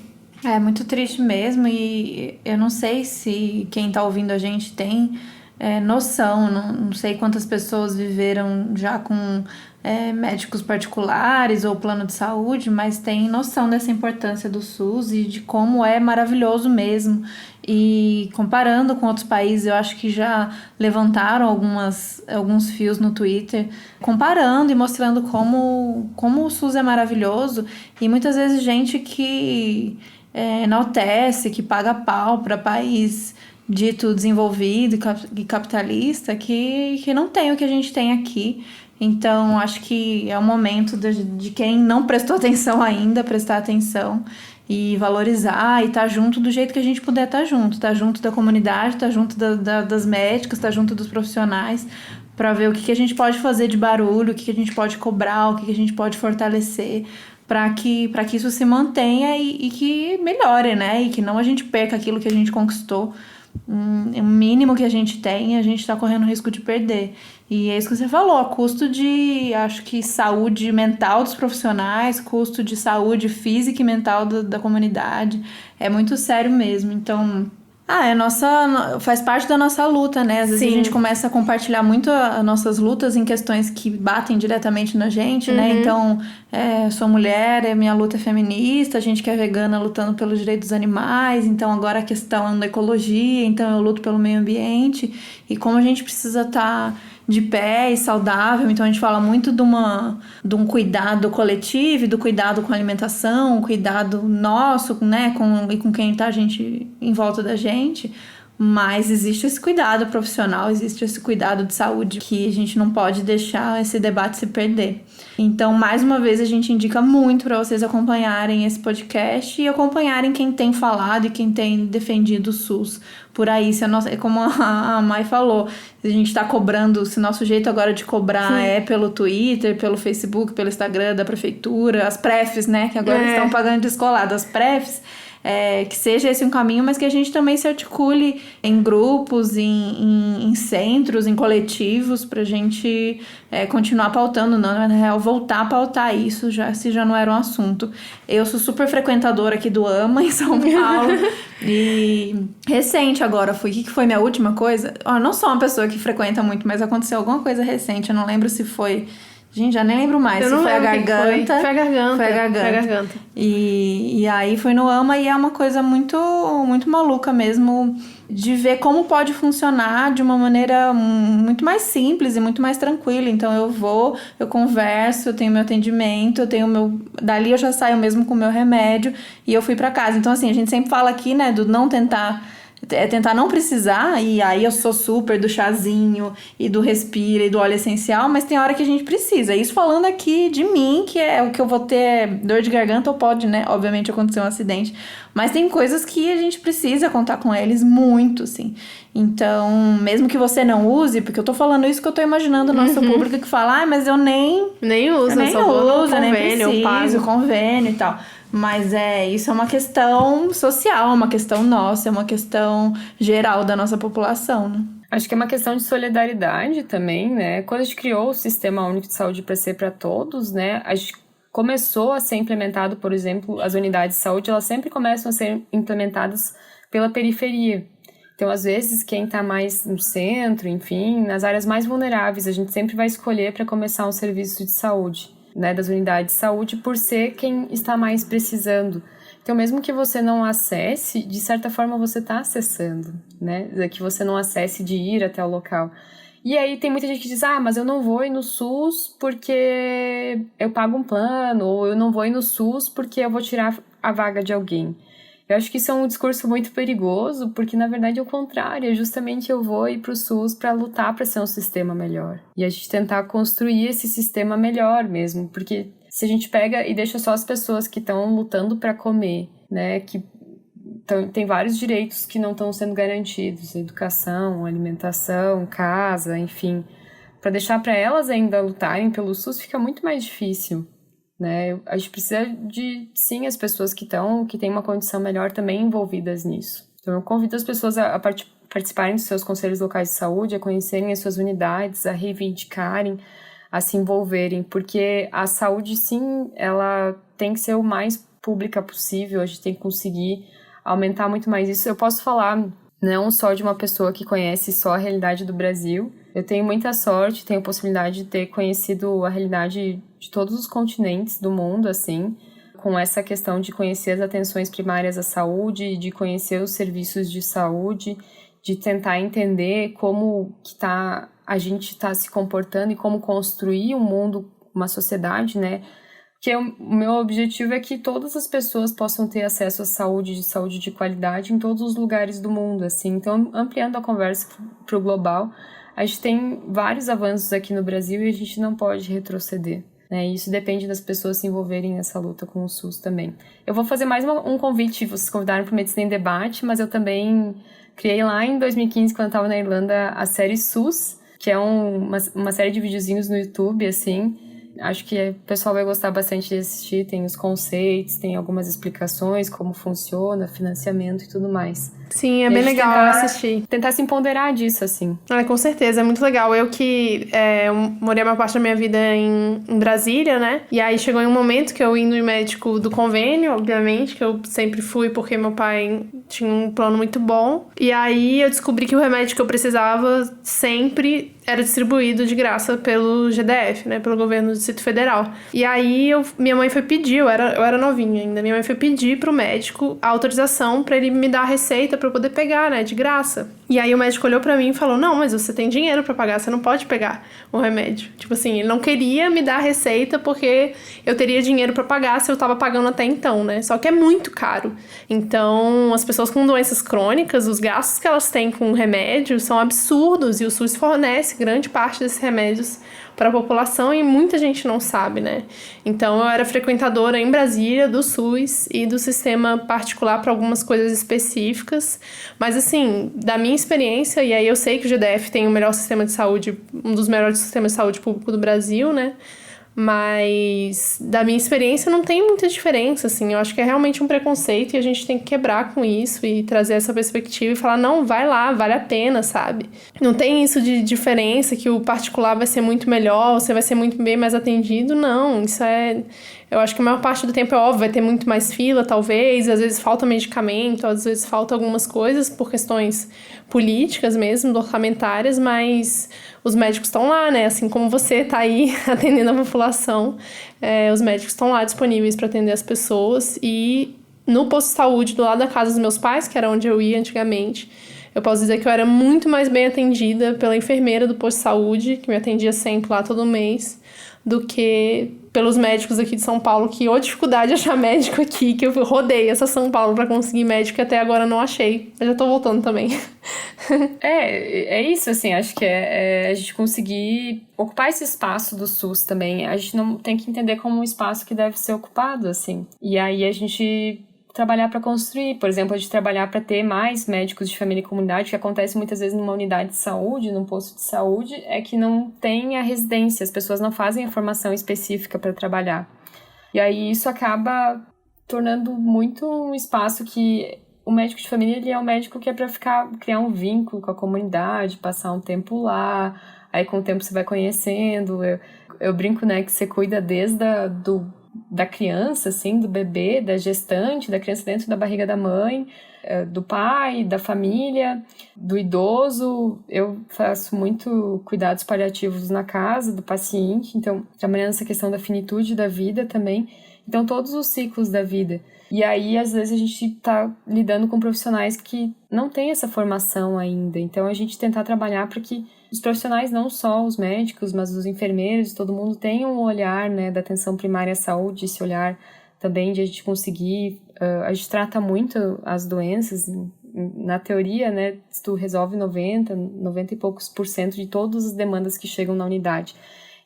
É muito triste mesmo, e eu não sei se quem tá ouvindo a gente tem noção, não sei quantas pessoas viveram já com médicos particulares ou plano de saúde, mas tem noção dessa importância do SUS e de como é maravilhoso mesmo. E comparando com outros países, eu acho que já levantaram alguns fios no Twitter, comparando e mostrando como o SUS é maravilhoso, e muitas vezes gente que enaltece, que paga pau para país dito desenvolvido e capitalista, que não tem o que a gente tem aqui. Então, acho que é o momento de quem não prestou atenção ainda, prestar atenção e valorizar e estar junto do jeito que a gente puder estar junto da comunidade, estar junto das médicas, estar junto dos profissionais, para ver o que a gente pode fazer de barulho, o que a gente pode cobrar, o que a gente pode fortalecer, para que isso se mantenha e que melhore, né? E que não a gente perca aquilo que a gente conquistou. O mínimo que a gente tem, a gente está correndo risco de perder. E é isso que você falou, a custo de, acho que, saúde mental dos profissionais, custo de saúde física e mental da comunidade. É muito sério mesmo. Então, faz parte da nossa luta, né? Às vezes a gente começa a compartilhar muito as nossas lutas em questões que batem diretamente na gente, né? Então, sou mulher, minha luta é feminista, a gente que é vegana lutando pelos direitos dos animais, então agora a questão da ecologia, então eu luto pelo meio ambiente, e como a gente precisa estar de pé e saudável. Então a gente fala muito de um cuidado coletivo, do cuidado com a alimentação, um cuidado nosso, né, com quem tá a gente em volta da gente. Mas existe esse cuidado profissional, existe esse cuidado de saúde que a gente não pode deixar esse debate se perder. Então, mais uma vez, a gente indica muito para vocês acompanharem esse podcast e acompanharem quem tem falado e quem tem defendido o SUS por aí. Como a Mai falou, a gente está cobrando, se nosso jeito agora de cobrar é pelo Twitter, pelo Facebook, pelo Instagram da prefeitura, as prefs, né, que agora estão pagando descolado, as prefs. Que seja esse um caminho, mas que a gente também se articule em grupos, em centros, em coletivos, pra gente continuar pautando, não, na real, voltar a pautar isso, se já não era um assunto. Eu sou super frequentadora aqui do AMA, em São Paulo, e recente agora o que foi minha última coisa? Eu não sou uma pessoa que frequenta muito, mas aconteceu alguma coisa recente, eu não lembro se foi... Gente, já nem lembro mais. Se foi a garganta. Foi a garganta. E aí foi no AMA, e é uma coisa muito, muito maluca mesmo de ver como pode funcionar de uma maneira muito mais simples e muito mais tranquila. Então eu converso, eu tenho meu atendimento, dali eu já saio mesmo com o meu remédio e eu fui pra casa. Então assim, a gente sempre fala aqui, né, do não tentar não precisar, e aí eu sou super do chazinho e do respira e do óleo essencial, mas tem hora que a gente precisa. Isso falando aqui de mim, que é o que eu vou ter dor de garganta, ou pode, né, obviamente acontecer um acidente, mas tem coisas que a gente precisa contar com eles muito, assim. Então, mesmo que você não use, porque eu tô falando isso que eu tô imaginando o nosso público que fala, mas eu nem uso, eu só vou no convênio, nem preciso, convênio e tal. Mas isso é uma questão social, uma questão nossa, é uma questão geral da nossa população, né? Acho que é uma questão de solidariedade também, né? Quando a gente criou o Sistema Único de Saúde para ser para todos, né? A gente começou a ser implementado, por exemplo, as unidades de saúde, elas sempre começam a ser implementadas pela periferia. Então, às vezes, quem está mais no centro, enfim, nas áreas mais vulneráveis, a gente sempre vai escolher para começar um serviço de saúde, né, das unidades de saúde, por ser quem está mais precisando. Então, mesmo que você não acesse, de certa forma você está acessando, né, que você não acesse de ir até o local. E aí tem muita gente que diz, mas eu não vou ir no SUS porque eu pago um plano, ou eu não vou ir no SUS porque eu vou tirar a vaga de alguém. Eu acho que isso é um discurso muito perigoso, porque na verdade é o contrário, justamente eu vou ir para o SUS para lutar para ser um sistema melhor. E a gente tentar construir esse sistema melhor mesmo, porque se a gente pega e deixa só as pessoas que estão lutando para comer, né, que tem vários direitos que não estão sendo garantidos, educação, alimentação, casa, enfim, para deixar para elas ainda lutarem pelo SUS fica muito mais difícil. Né? A gente precisa de, sim, as pessoas que têm uma condição melhor também envolvidas nisso. Então, eu convido as pessoas a participarem dos seus conselhos locais de saúde, a conhecerem as suas unidades, a reivindicarem, a se envolverem, porque a saúde, sim, ela tem que ser o mais pública possível, a gente tem que conseguir aumentar muito mais isso. Eu posso falar não só de uma pessoa que conhece só a realidade do Brasil. Eu tenho muita sorte, tenho a possibilidade de ter conhecido a realidade de todos os continentes do mundo, assim, com essa questão de conhecer as atenções primárias à saúde, de conhecer os serviços de saúde, de tentar entender como que a gente está se comportando e como construir um mundo, uma sociedade, né? Que o meu objetivo é que todas as pessoas possam ter acesso à saúde de qualidade em todos os lugares do mundo, assim. Então, ampliando a conversa para o global, a gente tem vários avanços aqui no Brasil e a gente não pode retroceder, né? E isso depende das pessoas se envolverem nessa luta com o SUS também. Eu vou fazer mais um convite, vocês convidaram para o Medicina em Debate, mas eu também criei lá em 2015, quando eu estava na Irlanda, a série SUS, que é uma série de videozinhos no YouTube, assim. Acho que o pessoal vai gostar bastante de assistir, tem os conceitos, tem algumas explicações, como funciona, financiamento e tudo mais. Sim, é bem legal eu assistir. Tentar se empoderar disso, assim. Com certeza, é muito legal. Eu que eu morei a maior parte da minha vida em Brasília, né? E aí chegou em um momento que eu indo em médico do convênio, obviamente, que eu sempre fui porque meu pai tinha um plano muito bom. E aí eu descobri que o remédio que eu precisava sempre era distribuído de graça pelo GDF, né? Pelo governo do Distrito Federal. E aí minha mãe foi pedir, eu era novinha ainda, minha mãe foi pedir pro médico a autorização pra ele me dar a receita pra eu poder pegar, né? De graça. E aí o médico olhou pra mim e falou, não, mas você tem dinheiro pra pagar, você não pode pegar o remédio. Tipo assim, ele não queria me dar a receita porque eu teria dinheiro pra pagar se eu tava pagando até então, né? Só que é muito caro. Então, as pessoas com doenças crônicas, os gastos que elas têm com remédio são absurdos e o SUS fornece grande parte desses remédios para a população e muita gente não sabe, né? Então, eu era frequentadora em Brasília do SUS e do sistema particular para algumas coisas específicas, mas assim, da minha experiência, e aí eu sei que o GDF tem o melhor sistema de saúde, um dos melhores sistemas de saúde público do Brasil, né? Mas da minha experiência não tem muita diferença, assim, eu acho que é realmente um preconceito e a gente tem que quebrar com isso e trazer essa perspectiva e falar, não, vai lá, vale a pena, sabe? Não tem isso de diferença, que o particular vai ser muito melhor, você vai ser muito bem mais atendido, não, isso é... Eu acho que a maior parte do tempo é óbvio, vai ter muito mais fila, talvez, às vezes falta medicamento, às vezes falta algumas coisas por questões políticas mesmo, orçamentárias, mas os médicos estão lá, né? Assim como você tá aí atendendo a população, os médicos estão lá disponíveis para atender as pessoas. E no posto de saúde, do lado da casa dos meus pais, que era onde eu ia antigamente, eu posso dizer que eu era muito mais bem atendida pela enfermeira do posto de saúde, que me atendia sempre lá todo mês, do que pelos médicos aqui de São Paulo, que ô dificuldade de achar médico aqui, que eu rodei essa São Paulo pra conseguir médico e até agora não achei. Eu já tô voltando também. É isso, assim, acho que é a gente conseguir ocupar esse espaço do SUS também. A gente não tem que entender como um espaço que deve ser ocupado, assim. E aí a gente trabalhar para construir, por exemplo, a gente trabalhar para ter mais médicos de família e comunidade, que acontece muitas vezes numa unidade de saúde, num posto de saúde, é que não tem a residência, as pessoas não fazem a formação específica para trabalhar. E aí isso acaba tornando muito um espaço que o médico de família, ele é um médico que é para criar um vínculo com a comunidade, passar um tempo lá, aí com o tempo você vai conhecendo. Eu brinco, né, que você cuida desde da criança, assim, do bebê, da gestante, da criança dentro da barriga da mãe, do pai, da família, do idoso. Eu faço muito cuidados paliativos na casa do paciente, então trabalhando essa questão da finitude da vida também. Então, todos os ciclos da vida. E aí, às vezes, a gente tá lidando com profissionais que não têm essa formação ainda. Então, a gente tentar trabalhar para que os profissionais, não só os médicos, mas os enfermeiros, todo mundo tenham um olhar, né, da atenção primária à saúde, esse olhar também de a gente conseguir... a gente trata muito as doenças, na teoria, né, tu resolve 90 e poucos % de todas as demandas que chegam na unidade.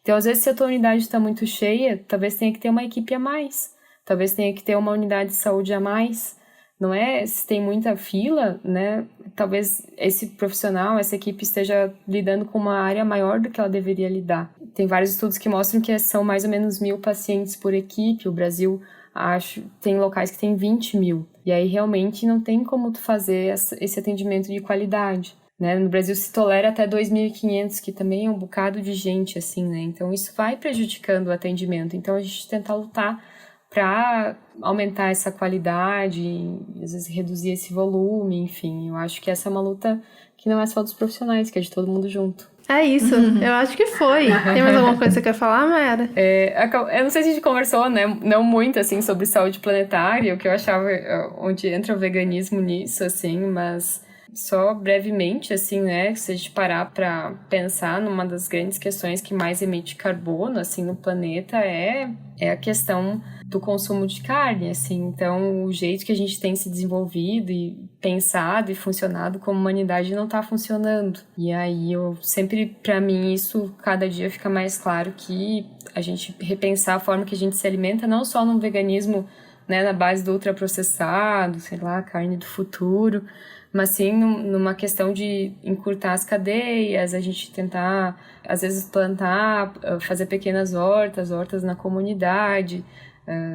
Então, às vezes, se a tua unidade está muito cheia, talvez tenha que ter uma equipe a mais. Talvez tenha que ter uma unidade de saúde a mais. Não é? Se tem muita fila, né? Talvez esse profissional, essa equipe esteja lidando com uma área maior do que ela deveria lidar. Tem vários estudos que mostram que são mais ou menos 1.000 pacientes por equipe. O Brasil, tem locais que tem 20 mil. E aí, realmente, não tem como tu fazer esse atendimento de qualidade. Né? No Brasil se tolera até 2.500, que também é um bocado de gente, assim, né? Então, isso vai prejudicando o atendimento. Então, a gente tenta lutar para aumentar essa qualidade, e, às vezes reduzir esse volume, enfim. Eu acho que essa é uma luta que não é só dos profissionais, que é de todo mundo junto. É isso, eu acho que foi. Tem mais alguma coisa que você quer falar, Mayara? Eu não sei se a gente conversou, né, não muito, assim, sobre saúde planetária, o que eu achava, onde entra o veganismo nisso, assim, mas... Só brevemente, assim, né, se a gente parar para pensar numa das grandes questões que mais emite carbono, assim, no planeta é a questão do consumo de carne, assim. Então, o jeito que a gente tem se desenvolvido e pensado e funcionado como humanidade não está funcionando. E aí, para mim, isso cada dia fica mais claro que a gente repensar a forma que a gente se alimenta, não só num veganismo, né, na base do ultraprocessado, sei lá, carne do futuro, mas sim numa questão de encurtar as cadeias, a gente tentar, às vezes, plantar, fazer pequenas hortas na comunidade,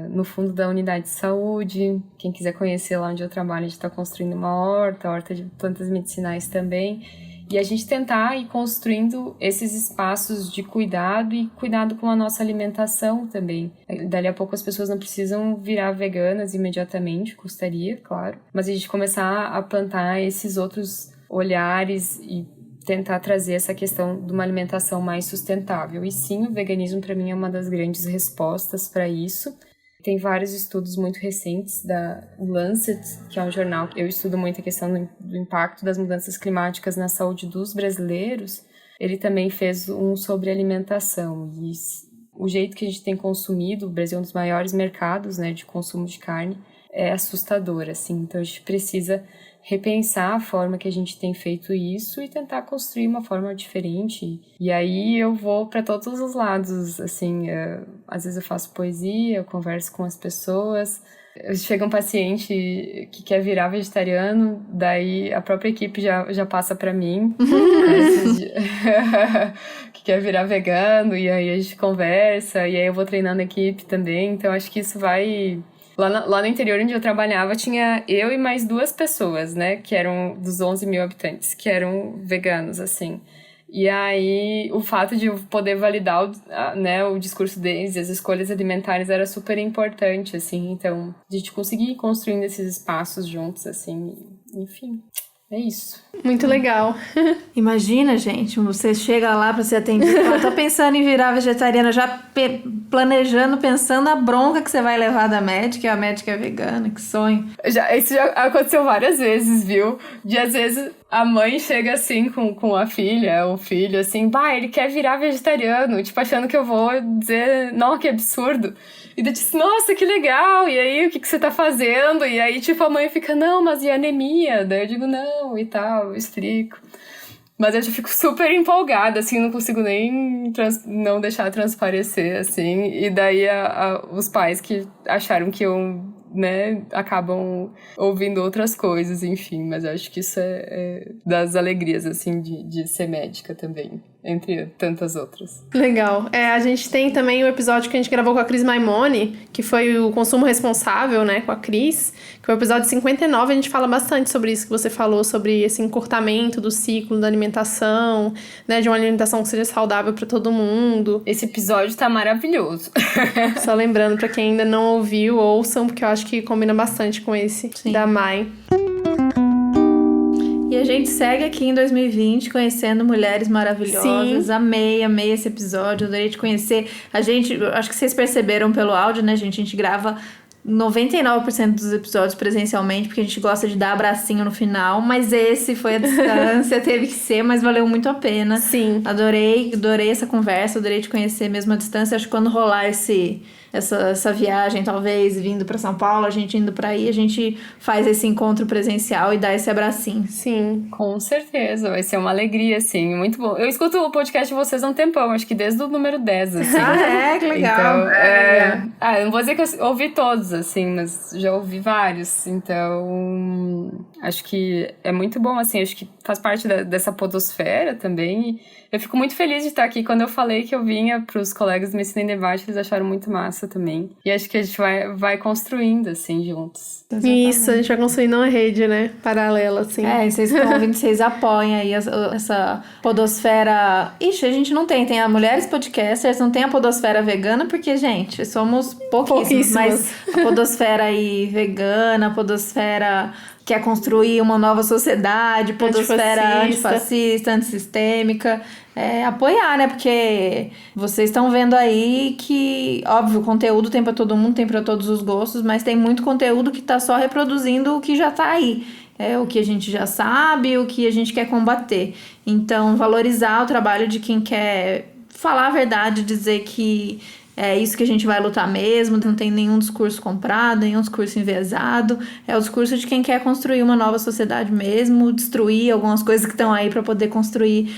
no fundo da unidade de saúde. Quem quiser conhecer lá onde eu trabalho, a gente está construindo uma horta de plantas medicinais também. E a gente tentar ir construindo esses espaços de cuidado e cuidado com a nossa alimentação também. Dali a pouco as pessoas não precisam virar veganas imediatamente, custaria, claro. Mas a gente começar a plantar esses outros olhares e tentar trazer essa questão de uma alimentação mais sustentável. E sim, o veganismo para mim é uma das grandes respostas para isso. Tem vários estudos muito recentes da Lancet, que é um jornal que eu estudo muito a questão do impacto das mudanças climáticas na saúde dos brasileiros. Ele também fez um sobre alimentação. E o jeito que a gente tem consumido, o Brasil é um dos maiores mercados, né, de consumo de carne, é assustador, assim. Então a gente precisa repensar a forma que a gente tem feito isso e tentar construir uma forma diferente. E aí eu vou para todos os lados, assim, às vezes eu faço poesia, eu converso com as pessoas. Chega um paciente que quer virar vegetariano, daí a própria equipe já passa para mim, que quer virar vegano, e aí a gente conversa, e aí eu vou treinando a equipe também. Então acho que isso vai... Lá no interior onde eu trabalhava, tinha eu e mais 2 pessoas, né? Que eram dos 11 mil habitantes, que eram veganos, assim. E aí, o fato de eu poder validar o discurso deles, as escolhas alimentares, era super importante, assim. Então, a gente conseguir ir construindo esses espaços juntos, assim. Enfim, é isso. Muito legal. Imagina, gente, você chega lá pra ser atendido, eu tô pensando em virar vegetariana, já planejando, pensando a bronca que você vai levar da médica, e a médica é vegana, que sonho. Isso já aconteceu várias vezes, viu? De às vezes a mãe chega assim com a filha, o filho, assim, ele quer virar vegetariano, tipo, achando que eu vou dizer, não, que absurdo. E daí disse, nossa, que legal, e aí, o que você tá fazendo? E aí, tipo, a mãe fica, não, mas e a anemia? Daí eu digo, não, e tal, eu explico. Mas eu já fico super empolgada, assim, não consigo nem não deixar transparecer, assim. E daí os pais que acharam que eu, né, acabam ouvindo outras coisas, enfim. Mas eu acho que isso é das alegrias, assim, de ser médica também. entre tantas outras. Legal. A gente tem também o episódio que a gente gravou com a Cris Maimone, que foi o consumo responsável, né, com a Cris, que é o episódio 59, a gente fala bastante sobre isso que você falou, sobre esse encurtamento do ciclo da alimentação, né, de uma alimentação que seja saudável para todo mundo. Esse episódio tá maravilhoso. Só lembrando, para quem ainda não ouviu, ouçam, porque eu acho que combina bastante com esse da Mai. E a gente segue aqui em 2020 conhecendo mulheres maravilhosas. Sim. Amei esse episódio. Adorei te conhecer. Acho que vocês perceberam pelo áudio, né, gente? A gente grava 99% dos episódios presencialmente, porque a gente gosta de dar abracinho no final. Mas esse foi a distância, teve que ser, mas valeu muito a pena. Sim. Adorei essa conversa, adorei te conhecer mesmo à distância. Acho que quando rolar essa viagem, talvez, vindo pra São Paulo, a gente indo pra aí, a gente faz esse encontro presencial e dá esse abracinho. Sim. Com certeza, vai ser uma alegria, assim, muito bom. Eu escuto o podcast de vocês há um tempão, acho que desde o número 10, assim. Que legal. Então, eu não vou dizer que eu ouvi todos, assim, mas já ouvi vários, então acho que é muito bom, assim, acho que faz parte dessa podosfera também, e eu fico muito feliz de estar aqui. Quando eu falei que eu vinha pros colegas do Medicina em Debate, eles acharam muito massa também. E acho que a gente vai construindo, assim, juntos. Exatamente. Isso, a gente vai construindo uma rede, né? Paralela, assim. E vocês estão ouvindo, vocês apoiam aí essa podosfera. Ixi, a gente não tem a Mulheres Podcasters, não tem a podosfera vegana, porque, gente, somos pouquíssimos. Mas a podosfera aí vegana, a podosfera quer construir uma nova sociedade, podosfera antifascista, antissistêmica. Apoiar, né? Porque vocês estão vendo aí que, óbvio, conteúdo tem pra todo mundo, tem pra todos os gostos, mas tem muito conteúdo que tá só reproduzindo o que já tá aí. O que a gente já sabe, o que a gente quer combater. Então, valorizar o trabalho de quem quer falar a verdade, dizer que é isso que a gente vai lutar mesmo, não tem nenhum discurso comprado, nenhum discurso enviesado. É o discurso de quem quer construir uma nova sociedade mesmo, destruir algumas coisas que estão aí para poder construir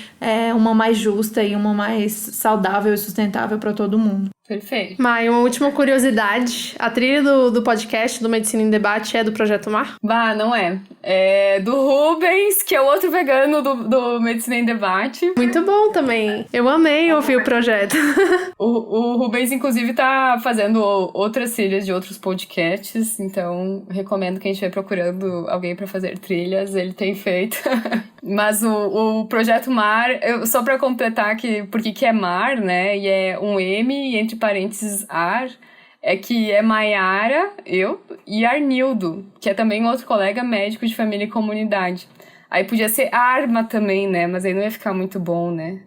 uma mais justa e uma mais saudável e sustentável para todo mundo. Perfeito. Mai, uma última curiosidade. A trilha do podcast do Medicina em Debate é do Projeto Mar? Bah, não é. É do Rubens, que é o outro vegano do Medicina em Debate. Muito bom também. Eu amei ouvir o projeto. O Rubens, inclusive, tá fazendo outras trilhas de outros podcasts, então recomendo quem estiver procurando alguém pra fazer trilhas, ele tem feito. Mas o Projeto Mar, só pra completar porque que é Mar, né, e é um M entre parênteses ar, é que é Maiara, eu, e Arnildo, que é também outro colega médico de família e comunidade. Aí podia ser Arma também, né, mas aí não ia ficar muito bom, né.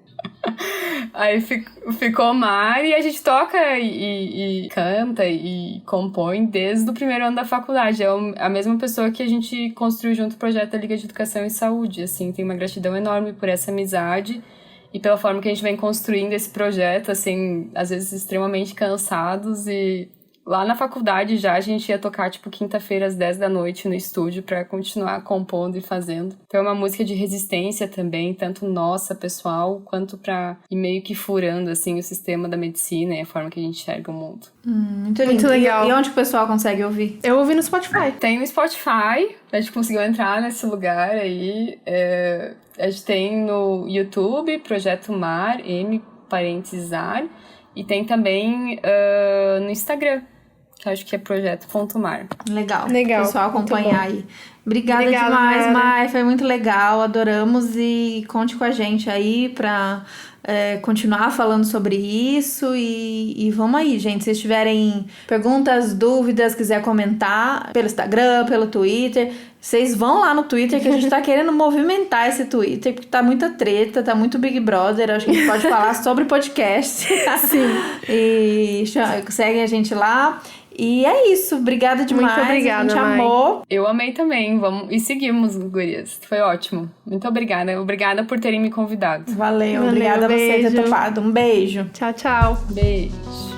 Aí ficou Mar, e a gente toca e canta e compõe desde o primeiro ano da faculdade. É a mesma pessoa que a gente construiu junto o projeto da Liga de Educação e Saúde. Assim, tem uma gratidão enorme por essa amizade e pela forma que a gente vem construindo esse projeto, assim, às vezes extremamente cansados. E lá na faculdade já a gente ia tocar, tipo, quinta-feira às 10 da noite no estúdio pra continuar compondo e fazendo. Então é uma música de resistência também, tanto nossa, pessoal, quanto pra ir meio que furando, assim, o sistema da medicina e a forma que a gente enxerga o mundo. Muito lindo. Muito legal. E onde o pessoal consegue ouvir? Eu ouvi no Spotify. Tem no Spotify, a gente conseguiu entrar nesse lugar aí. A gente tem no YouTube, Projeto Mar, M_ar, e tem também no Instagram, que acho que é projeto.mar. Legal. Legal. O pessoal acompanhar aí. Obrigada demais, Mara. Mai. Foi muito legal. Adoramos e conte com a gente aí pra continuar falando sobre isso. E vamos aí, gente. Se vocês tiverem perguntas, dúvidas, quiser comentar pelo Instagram, pelo Twitter, vocês vão lá no Twitter, que a gente tá querendo movimentar esse Twitter, porque tá muita treta, tá muito Big Brother. Acho que a gente pode falar sobre podcast. Sim. E seguem a gente lá. E é isso, obrigada demais. Muito obrigada, a gente Mai. amou. Eu amei também, e seguimos, gurias. Foi ótimo. Muito obrigada. Obrigada por terem me convidado. Valeu, obrigada a você ter beijo. topado. Um beijo. Tchau, tchau. Beijo.